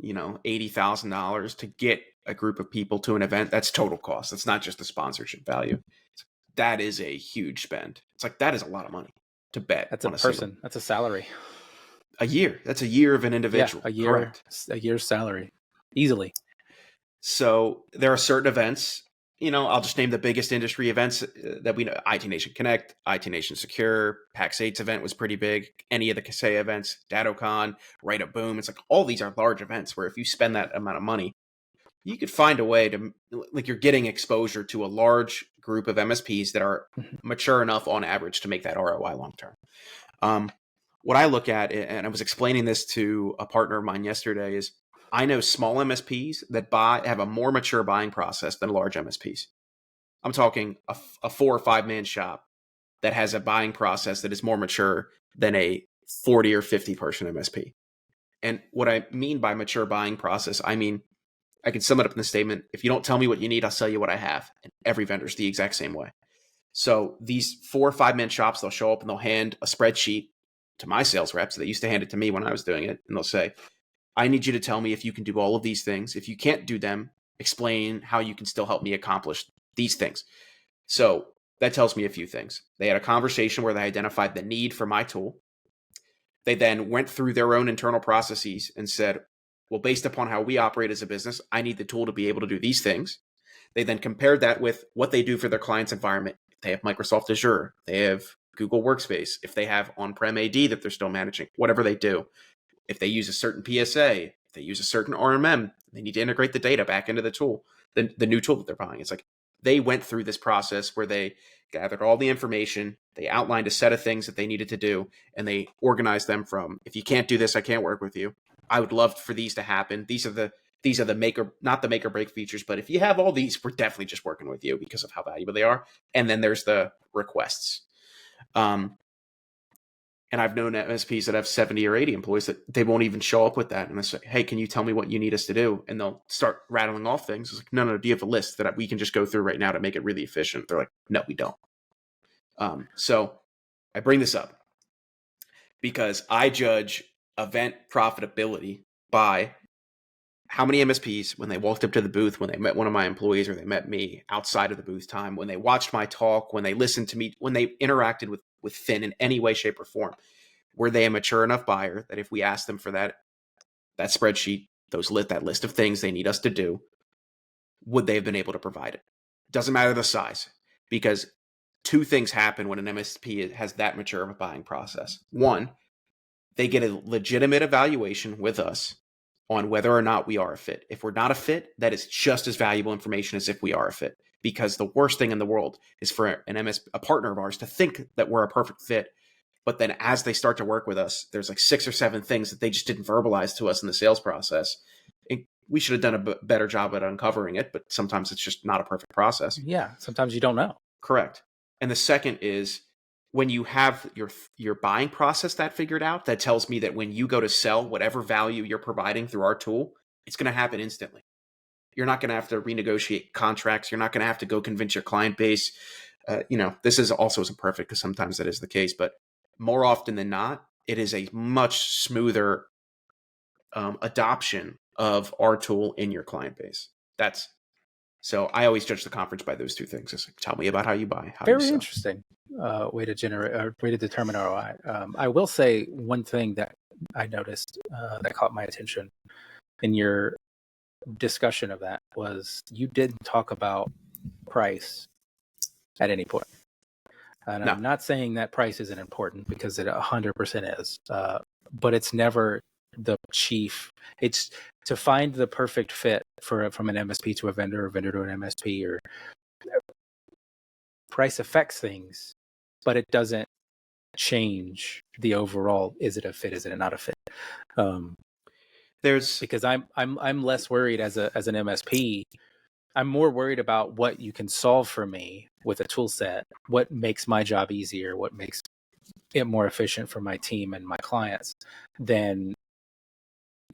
A: $80,000 to get a group of people to an event, that's total cost. That's not just the sponsorship value. That is a huge spend. It's like, that is a lot of money to bet.
B: That's a person. That's a salary.
A: A year. That's a year of an individual.
B: Yeah, a year.
A: Correct.
B: A year's salary, easily.
A: So there are certain events, I'll just name the biggest industry events that we know. IT Nation Connect, IT Nation Secure, PAX 8's event was pretty big. Any of the Kaseya events, DattoCon, Right Up Boom. It's like all these are large events where if you spend that amount of money, you could find a way to, like, you're getting exposure to a large group of MSPs that are mature enough on average to make that ROI long term. What I look at, and I was explaining this to a partner of mine yesterday, is I know small MSPs that have a more mature buying process than large MSPs. I'm talking a 4 or 5 man shop that has a buying process that is more mature than a 40 or 50 person MSP. And what I mean by mature buying process, I mean, I can sum it up in the statement: if you don't tell me what you need, I'll sell you what I have. And every vendor's the exact same way. So these 4 or 5 man shops, they'll show up and they'll hand a spreadsheet to my sales reps. They used to hand it to me when I was doing it. And they'll say, I need you to tell me if you can do all of these things. If you can't do them, explain how you can still help me accomplish these things. So that tells me a few things. They had a conversation where they identified the need for my tool. They then went through their own internal processes and said, well, based upon how we operate as a business, I need the tool to be able to do these things. They then compared that with what they do for their client's environment. They have Microsoft Azure. They have Google Workspace. If they have on-prem AD that they're still managing, whatever they do. If they use a certain PSA, if they use a certain RMM, they need to integrate the data back into the tool, the new tool that they're buying. It's like they went through this process where they gathered all the information, they outlined a set of things that they needed to do, and they organized them from, if you can't do this, I can't work with you. I would love for these to happen. These are the not the make or break features, but if you have all these, we're definitely just working with you because of how valuable they are. And then there's the requests. And I've known MSPs that have 70 or 80 employees that they won't even show up with that. And I say, hey, can you tell me what you need us to do? And they'll start rattling off things. It's like, no, do you have a list that we can just go through right now to make it really efficient? They're like, no, we don't. So I bring this up because I judge event profitability by how many MSPs, when they walked up to the booth, when they met one of my employees or they met me outside of the booth time, when they watched my talk, when they listened to me, when they interacted with Phin in any way, shape, or form, were they a mature enough buyer that if we asked them for that spreadsheet, that list of things they need us to do, would they have been able to provide it? Doesn't matter the size, because 2 things happen when an MSP has that mature of a buying process. One, they get a legitimate evaluation with us on whether or not we are a fit. If we're not a fit, that is just as valuable information as if we are a fit. Because the worst thing in the world is for a partner of ours to think that we're a perfect fit, but then as they start to work with us, there's like 6 or 7 things that they just didn't verbalize to us in the sales process. We should have done a better job at uncovering it, but sometimes it's just not a perfect process.
B: Yeah, sometimes you don't know.
A: Correct. And the second is, when you have your buying process that figured out, that tells me that when you go to sell whatever value you're providing through our tool, it's going to happen instantly. You're not going to have to renegotiate contracts. You're not going to have to go convince your client base. This is also isn't perfect because sometimes that is the case, but more often than not, it is a much smoother adoption of our tool in your client base. So I always judge the conference by those 2 things. It's like, tell me about how you buy.
B: Very interesting way to determine ROI. I will say one thing that I noticed that caught my attention in your discussion of that was you didn't talk about price at any point. And no. I'm not saying that price isn't important, because it 100% is, but it's never the chief. It's to find the perfect fit from an MSP to a vendor, or vendor to an MSP, or price affects things, but it doesn't change the overall. Is it a fit? Is it not a fit? Because I'm less worried as an MSP. I'm more worried about what you can solve for me with a tool set, what makes my job easier, what makes it more efficient for my team and my clients, than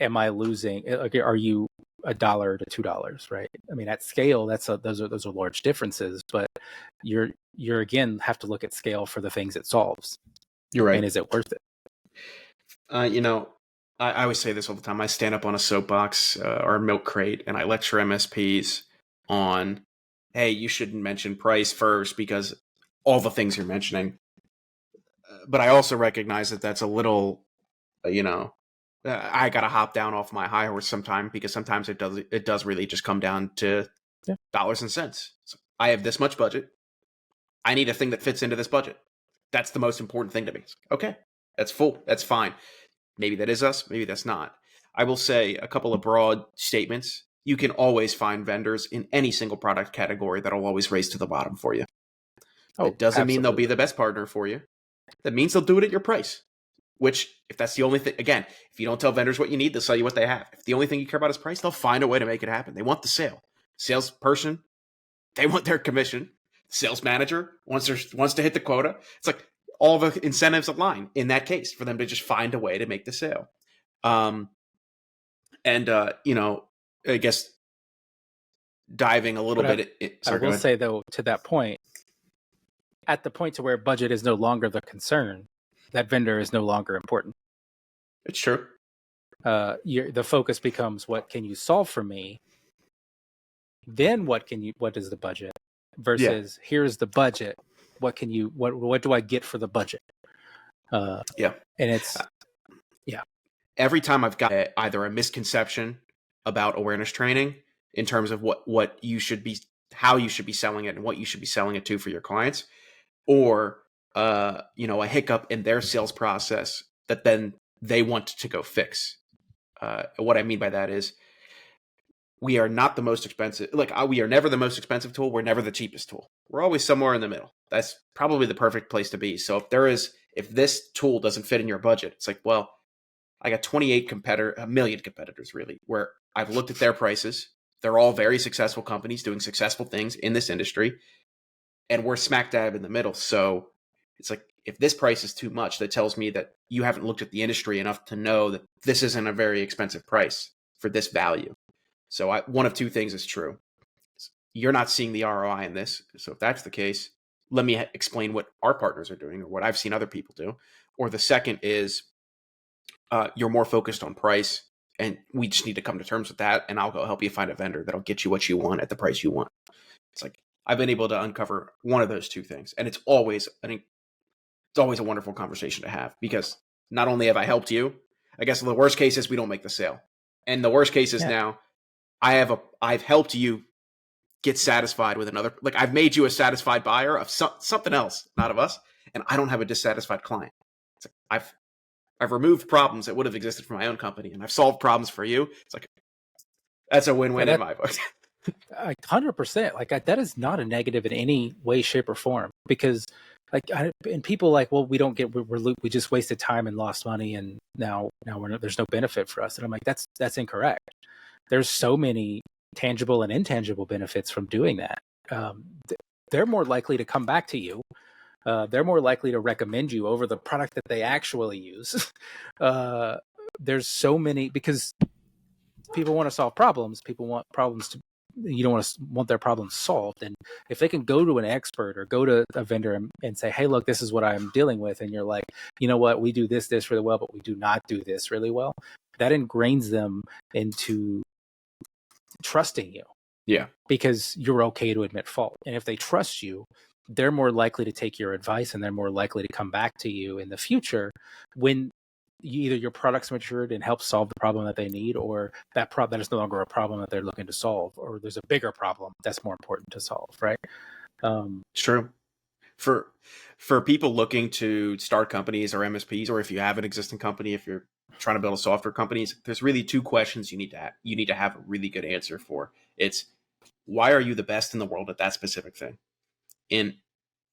B: am I losing? Are you $1 to $2, right? I mean, at scale, those are large differences, but you're again have to look at scale for the things it solves.
A: You're right.
B: And is it worth it?
A: I always say this all the time. I stand up on a soapbox or a milk crate and I lecture MSPs on, hey, you shouldn't mention price first because all the things you're mentioning. But I also recognize that that's a little, I got to hop down off my high horse sometime, because sometimes it does really just come down to dollars and cents. So I have this much budget. I need a thing that fits into this budget. That's the most important thing to me. Okay, that's full. That's fine. Maybe that is us. Maybe that's not. I will say a couple of broad statements. You can always find vendors in any single product category that'll always race to the bottom for you. It doesn't mean they'll be the best partner for you. That means they'll do it at your price. Which, if that's the only thing, again, if you don't tell vendors what you need, they'll sell you what they have. If the only thing you care about is price, they'll find a way to make it happen. They want the sale. Salesperson, they want their commission. Sales manager wants to hit the quota. It's like all the incentives align in that case for them to just find a way to make the sale. I guess diving a little bit.
B: I will say, though, to that point, at the point to where budget is no longer the concern, that vendor is no longer important.
A: It's true.
B: The focus becomes, what can you solve for me? Then what is the budget? Versus here's the budget. What do I get for the budget? And it's
A: every time I've got either a misconception about awareness training in terms of what you should be, how you should be selling it and what you should be selling it to for your clients, or a hiccup in their sales process that then they want to go fix. What I mean by that is, we are not the most expensive. We are never the most expensive tool. We're never the cheapest tool. We're always somewhere in the middle. That's probably the perfect place to be. So if this tool doesn't fit in your budget, it's like, well, I got 1 million competitors, really, where I've looked at their prices. They're all very successful companies doing successful things in this industry, and we're smack dab in the middle. So it's like, if this price is too much, that tells me that you haven't looked at the industry enough to know that this isn't a very expensive price for this value. So one of two things is true. You're not seeing the ROI in this. So if that's the case, let me explain what our partners are doing or what I've seen other people do. Or the second is, you're more focused on price, and we just need to come to terms with that, and I'll go help you find a vendor that'll get you what you want at the price you want. It's like, I've been able to uncover one of those two things, and it's always a wonderful conversation to have, because not only have I helped you, I guess the worst case is we don't make the sale, and the worst case is now I've helped you get satisfied with another. Like, I've made you a satisfied buyer of something else, not of us, and I don't have a dissatisfied client. It's like, I've removed problems that would have existed for my own company, and I've solved problems for you. It's like, that's a win-win in my book.
B: 100%. Like, that is not a negative in any way, shape, or form, because and people we just wasted time and lost money, and now there's no benefit for us. And I'm like, that's incorrect. There's so many tangible and intangible benefits from doing that. They're more likely to come back to you. They're more likely to recommend you over the product that they actually use. There's so many, because people want to solve problems. People want problems you don't want their problems solved. And if they can go to an expert or go to a vendor and say, hey, look, this is what I'm dealing with, and you're like, you know what, we do this really well, but we do not do this really well, that ingrains them into trusting you. Yeah. Because you're okay to admit fault. And if they trust you, they're more likely to take your advice, and they're more likely to come back to you in the future when either your product's matured and helps solve the problem that they need, or that is no longer a problem that they're looking to solve, or there's a bigger problem that's more important to solve, right?
A: It's true. For people looking to start companies or MSPs, or if you have an existing company, if you're trying to build a software company, there's really two questions you need to have a really good answer for. It's, why are you the best in the world at that specific thing? In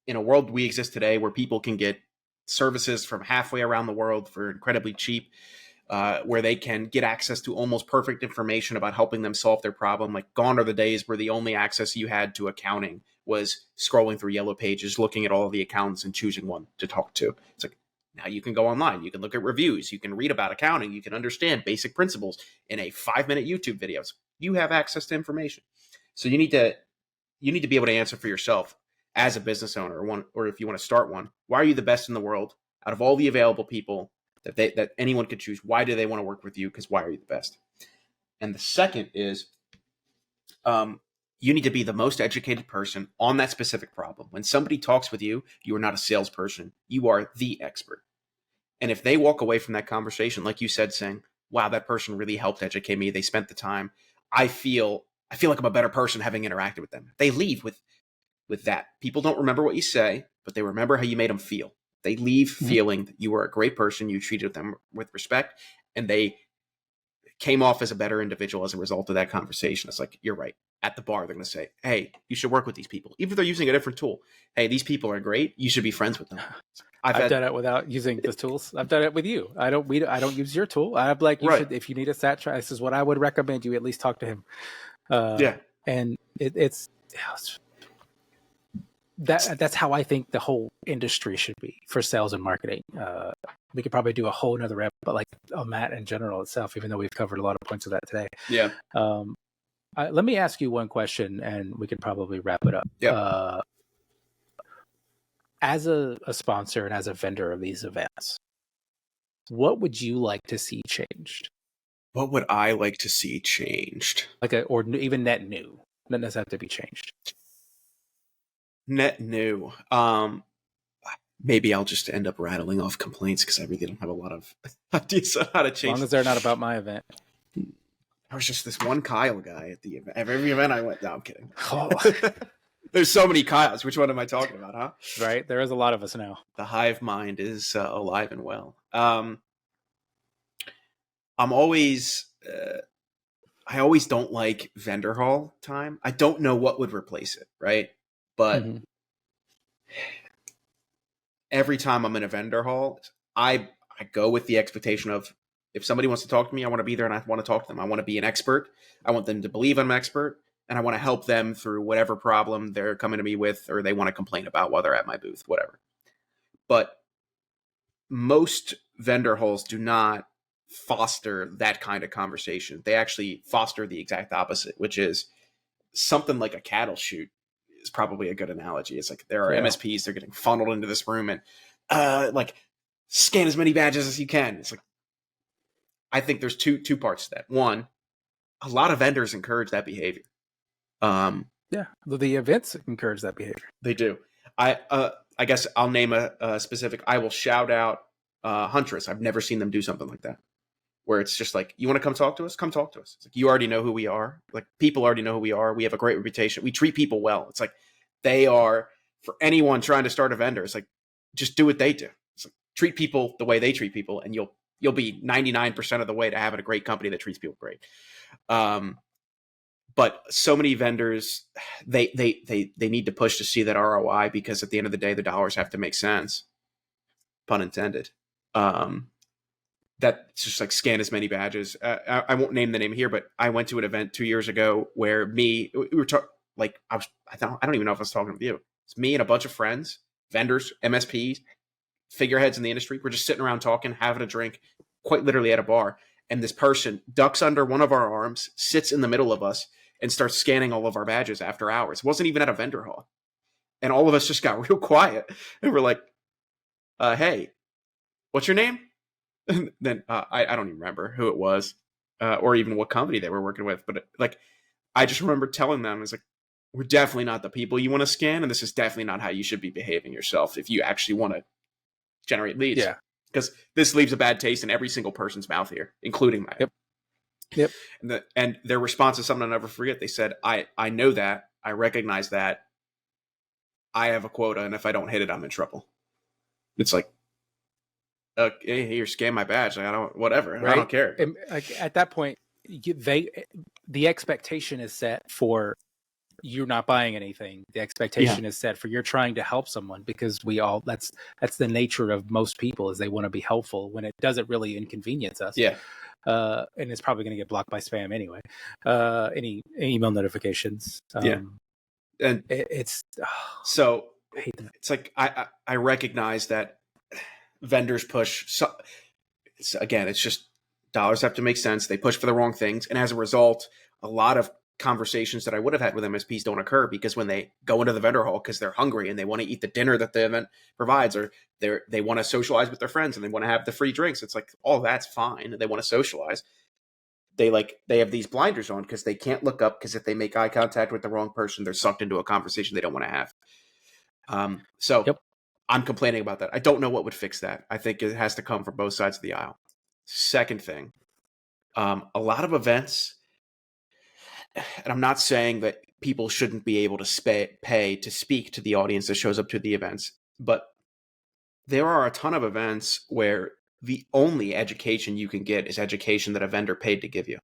A: a world we exist today, where people can get services from halfway around the world for incredibly cheap, where they can get access to almost perfect information about helping them solve their problem. Like, gone are the days where the only access you had to accounting was scrolling through yellow pages, looking at all of the accountants and choosing one to talk to. It's like, now you can go online, you can look at reviews, you can read about accounting, you can understand basic principles in a 5-minute YouTube video. So you have access to information. So you need to be able to answer for yourself as a business owner, or if you want to start one. Why are you the best in the world out of all the available people that anyone could choose? Why do they want to work with you? Because why are you the best? And the second is, you need to be the most educated person on that specific problem. When somebody talks with you, you are not a salesperson. You are the expert. And if they walk away from that conversation, like you said, saying, wow, that person really helped educate me. They spent the time. I feel like I'm a better person having interacted with them. They leave with that. People don't remember what you say, but they remember how you made them feel. They leave feeling that you were a great person, you treated them with respect, and they came off as a better individual as a result of that conversation. It's like, you're right. At the bar, they're going to say, hey, you should work with these people. Even if they're using a different tool. Hey, these people are great. You should be friends with them.
B: I've done it without using the tools. I've done it with you. I don't use your tool. I'm like, you should, if you need a stat track, this is what I would recommend you at least talk to him. And that's how I think the whole industry should be for sales and marketing. We could probably do a whole nother rep, but like on that in general itself, even though we've covered a lot of points of that today.
A: Yeah.
B: Let me ask you one question and we could probably wrap it up.
A: Yeah.
B: As a sponsor and as a vendor of these events, what would you like to see changed?
A: What would I like to see changed?
B: Or even net new. Doesn't necessarily have to be changed.
A: Net new. Maybe I'll just end up rattling off complaints because I really don't have a lot of ideas on how to change.
B: As long as they're not about my event.
A: There was just this one Kyle guy at the event. Every event I went. No, I'm kidding.
B: Oh.
A: There's so many Kyles. Which one am I talking about, huh?
B: Right. There is a lot of us now.
A: The hive mind is alive and well. I'm always... I always don't like vendor hall time. I don't know what would replace it, right? But every time I'm in a vendor hall, I go with the expectation of, if somebody wants to talk to me, I want to be there and I want to talk to them. I want to be an expert. I want them to believe I'm an expert, and I want to help them through whatever problem they're coming to me with or they want to complain about while they're at my booth, whatever. But most vendor halls do not foster that kind of conversation. They actually foster the exact opposite, which is something like a cattle chute is probably a good analogy. It's like there are MSPs, they're getting funneled into this room and like scan as many badges as you can. It's like, I think there's two parts to that. One, a lot of vendors encourage that behavior.
B: The events encourage that behavior.
A: They do. I guess I'll name a specific. I will shout out Huntress. I've never seen them do something like that, where it's just like, you want to come talk to us? Come talk to us. It's like, you already know who we are. Like, people already know who we are. We have a great reputation. We treat people well. It's like, they are, for anyone trying to start a vendor, it's like, just do what they do. It's like, treat people the way they treat people, and you'll be 99% of the way to having a great company that treats people great. But so many vendors, they need to push to see that ROI, because at the end of the day, the dollars have to make sense. Pun intended. That's just like, scan as many badges. I won't name the name here, but I went to an event 2 years ago where we were like, I don't even know if I was talking with you. It's me and a bunch of friends, vendors, MSPs, figureheads in the industry. We're just sitting around talking, having a drink, quite literally at a bar. And this person ducks under one of our arms, sits in the middle of us, and starts scanning all of our badges after hours. It wasn't even at a vendor hall. And all of us just got real quiet. And we're like, hey, what's your name? And then I don't even remember who it was or even what company they were working with. But I just remember telling them, it's like, we're definitely not the people you want to scan. And this is definitely not how you should be behaving yourself if you actually want to generate leads.
B: Yeah.
A: Because this leaves a bad taste in every single person's mouth here, including mine.
B: Yep.
A: And their response is something I'll never forget. They said, I know that. I recognize that. I have a quota, and if I don't hit it, I'm in trouble. It's like, hey, here, scan my badge. Like, whatever. Right? I don't care.
B: And, at that point, the expectation is set for you're not buying anything. The expectation is set for you're trying to help someone, because that's the nature of most people, is they want to be helpful when it doesn't really inconvenience us. Yeah. And it's probably going to get blocked by spam anyway. Any email notifications.
A: And
B: it's
A: so
B: I hate that.
A: It's like, I recognize that vendors push. So, it's just dollars have to make sense. They push for the wrong things. And as a result, a lot of conversations that I would have had with MSPs don't occur, because when they go into the vendor hall because they're hungry and they want to eat the dinner that the event provides, or they want to socialize with their friends and they want to have the free drinks. It's like, all that's fine. They want to socialize. They have these blinders on because they can't look up, because if they make eye contact with the wrong person, they're sucked into a conversation they don't want to have. I'm complaining about that. I don't know what would fix that. I think it has to come from both sides of the aisle. Second thing, A lot of events, and I'm not saying that people shouldn't be able to pay to speak to the audience that shows up to the events, but there are a ton of events where the only education you can get is education that a vendor paid to give you.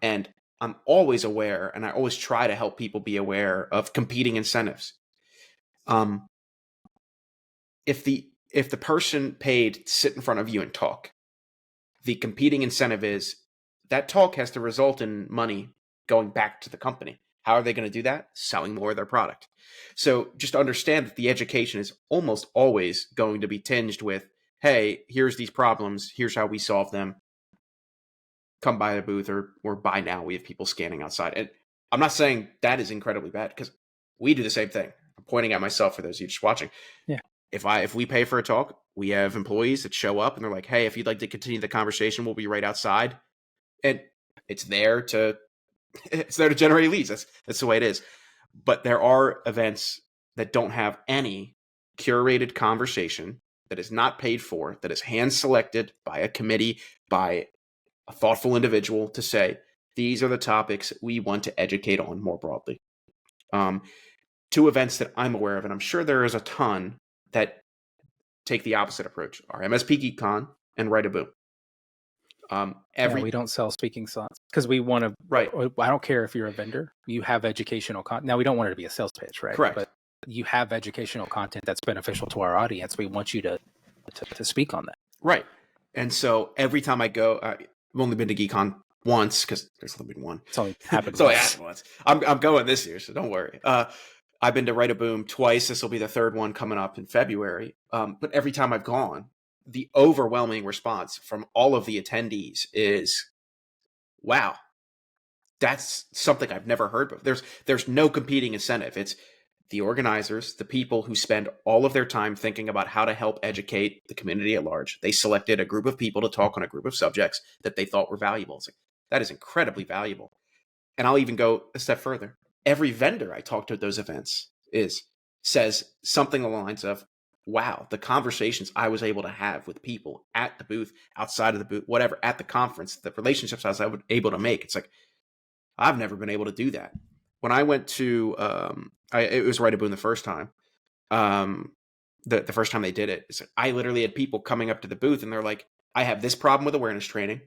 A: And I'm always aware, and I always try to help people be aware of competing incentives. If the person paid to sit in front of you and talk, the competing incentive is that talk has to result in money going back to the company. How are they going to do that? Selling more of their product. So just understand that the education is almost always going to be tinged with, hey, here's these problems. Here's how we solve them. Come by the booth or buy now. We have people scanning outside. And I'm not saying that is incredibly bad because we do the same thing. I'm pointing at myself for those of you just watching.
B: Yeah.
A: If we pay for a talk, we have employees that show up and they're like, hey, if you'd like to continue the conversation, we'll be right outside. And it's there to generate leads. That's the way it is. But there are events that don't have any curated conversation, that is not paid for, that is hand selected by a committee, by a thoughtful individual to say, these are the topics we want to educate on more broadly. Two events that I'm aware of, and I'm sure there is a ton that take the opposite approach, are MSPGeekCon and Write a Boom.
B: We don't sell speaking slots because we want to.
A: Right.
B: I don't care if you're a vendor. You have educational content. Now we don't want it to be a sales pitch, right?
A: Correct.
B: But you have educational content that's beneficial to our audience. We want you to speak on that.
A: Right. And so every time I go, I've only been to GeekCon once because there's only been one.
B: It's only happened
A: once. I'm going this year, so don't worry. I've been to Write a Boom twice. This will be the third one coming up in February. But every time I've gone, the overwhelming response from all of the attendees is, wow, that's something I've never heard of. There's no competing incentive. It's the organizers, the people who spend all of their time thinking about how to help educate the community at large. They selected a group of people to talk on a group of subjects that they thought were valuable. It's like, that is incredibly valuable. And I'll even go a step further. Every vendor I talk to at those events says something along the lines of, wow, the conversations I was able to have with people at the booth, outside of the booth, whatever, at the conference, the relationships I was able to make. It's like, I've never been able to do that. When I went to, it was Write a Boom the first time. The first time they did it, it's like, I literally had people coming up to the booth and they're like, I have this problem with awareness training.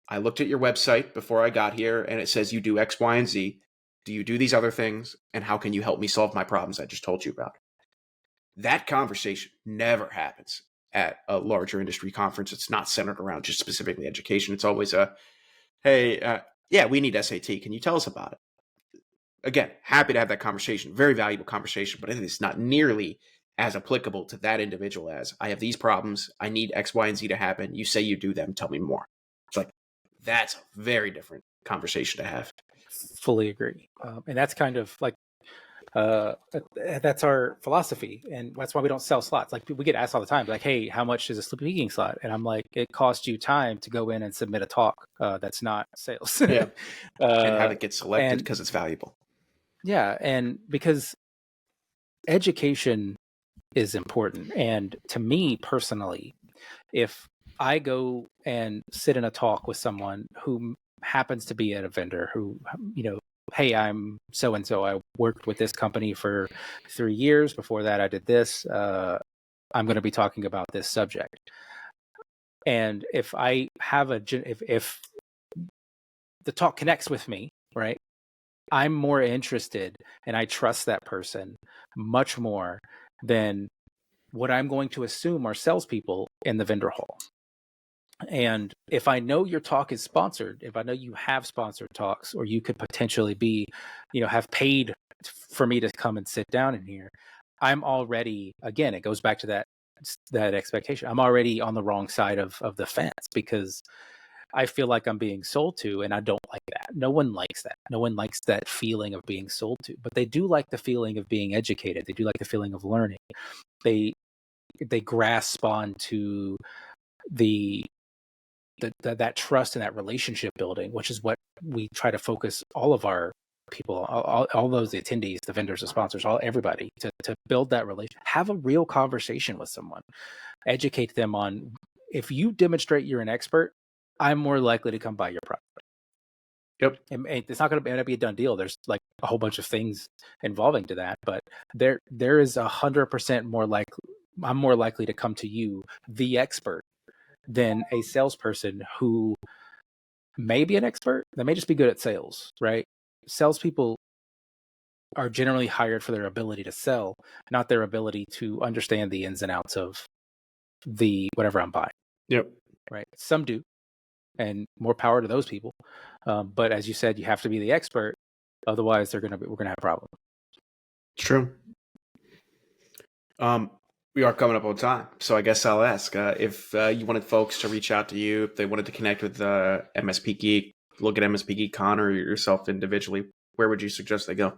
A: I looked at your website before I got here and it says you do X, Y, and Z. Do you do these other things? And how can you help me solve my problems I just told you about? That conversation never happens at a larger industry conference. It's not centered around just specifically education. It's always hey, yeah, we need SAT. Can you tell us about it? Again, happy to have that conversation. Very valuable conversation, but it is not nearly as applicable to that individual as, I have these problems. I need X, Y, and Z to happen. You say you do them. Tell me more. It's like, that's a very different conversation to have.
B: Fully agree. And that's kind of like, that's our philosophy, and that's why we don't sell slots. Like, we get asked all the time, like, hey, how much is a speaking slot? And I'm like, it costs you time to go in and submit a talk. That's not sales.
A: Yeah. And have it get selected because it's valuable.
B: Yeah. And because education is important. And to me personally, if I go and sit in a talk with someone who happens to be at a vendor who, hey, I'm so-and-so. I worked with this company for 3 years. Before that, I did this. I'm going to be talking about this subject. And if I have if the talk connects with me, right, I'm more interested and I trust that person much more than what I'm going to assume are salespeople in the vendor hall. And if I know your talk is sponsored, if I know you have sponsored talks, or you could potentially be, have paid for me to come and sit down in here, I'm already, again, it goes back to that expectation. I'm already on the wrong side of the fence because I feel like I'm being sold to, and I don't like that. No one likes that. No one likes that feeling of being sold to, but they do like the feeling of being educated. They do like the feeling of learning. They grasp onto that trust and that relationship building, which is what we try to focus all of our people, all those attendees, the vendors, the sponsors, everybody to build that relation. Have a real conversation with someone, educate them on, if you demonstrate you're an expert, I'm more likely to come buy your product.
A: Yep.
B: It's not going to be a done deal. There's like a whole bunch of things involving to that, but there is 100% more likely. I'm more likely to come to you, the expert, than a salesperson who may be an expert. They may just be good at sales, right? Salespeople are generally hired for their ability to sell, not their ability to understand the ins and outs of the whatever I'm buying.
A: Yep.
B: Right. Some do, and more power to those people. But as you said, you have to be the expert. Otherwise, we're gonna have problems.
A: True. We are coming up on time, so I guess I'll ask if you wanted folks to reach out to you, if they wanted to connect with MSP Geek, look at MSPGeekCon or yourself individually, where would you suggest they go?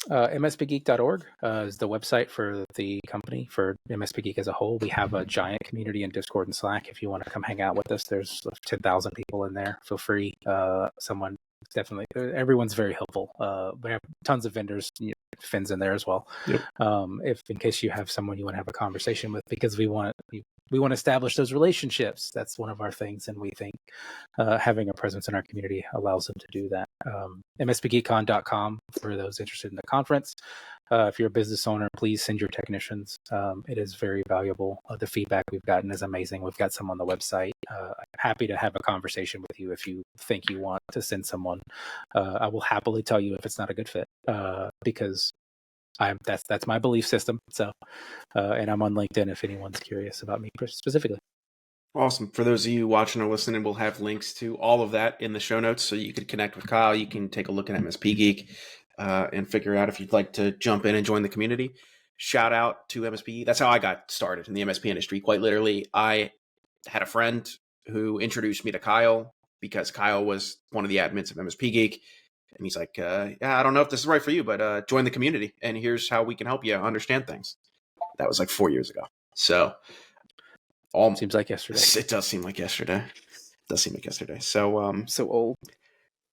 B: MSPGeek.org is the website for the company, for MSP Geek as a whole. We have a giant community in Discord and Slack. If you want to come hang out with us, there's 10,000 people in there. Feel free. Everyone's very helpful. We have tons of vendors, Phin's in there as well.
A: Yep.
B: If in case you have someone you want to have a conversation with, because we want to establish those relationships. That's one of our things, and we think having a presence in our community allows them to do that. MSPGeekCon.com for those interested in the conference. If you're a business owner, please send your technicians. It is very valuable. The feedback we've gotten is amazing. We've got some on the website. I'm happy to have a conversation with you if you think you want to send someone. I will happily tell you if it's not a good fit, because that's my belief system. So, and I'm on LinkedIn if anyone's curious about me specifically.
A: Awesome. For those of you watching or listening, we'll have links to all of that in the show notes, so you can connect with Kyle. You can take a look at MSP Geek and figure out if you'd like to jump in and join the community. Shout out to MSP. That's how I got started in the MSP industry. Quite literally, I had a friend who introduced me to Kyle because Kyle was one of the admins of MSP Geek. And he's like, yeah, I don't know if this is right for you, but join the community, and here's how we can help you understand things. That was like 4 years ago. So
B: seems like yesterday.
A: It does seem like yesterday. So
B: so old.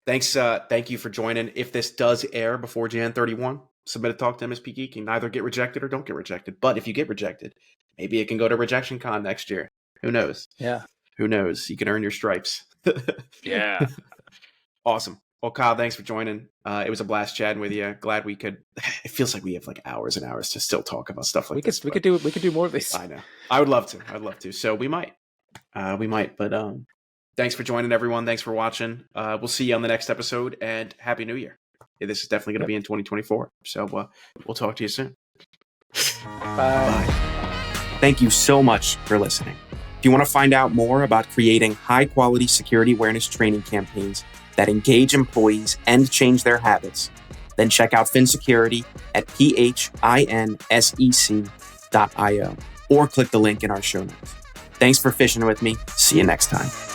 A: Thanks. Thank you for joining. If this does air before Jan 31, submit a talk to MSP Geek. You can either get rejected or don't get rejected. But if you get rejected, maybe it can go to Rejection Con next year. Who knows?
B: Yeah.
A: Who knows? You can earn your stripes.
B: Yeah.
A: Awesome. Well, Kyle, thanks for joining. It was a blast chatting with you. Glad we could. It feels like we have like hours and hours to still talk about stuff like this.
B: We could do more of this.
A: I know. I would love to. So we might. But thanks for joining, everyone. Thanks for watching. We'll see you on the next episode, and Happy New Year. This is definitely going to be in 2024. So we'll talk to you soon.
B: Bye.
A: Thank you so much for listening. If you want to find out more about creating high-quality security awareness training campaigns that engage employees and change their habits, then check out Phin Security at phinsec.io or click the link in our show notes. Thanks for fishing with me. See you next time.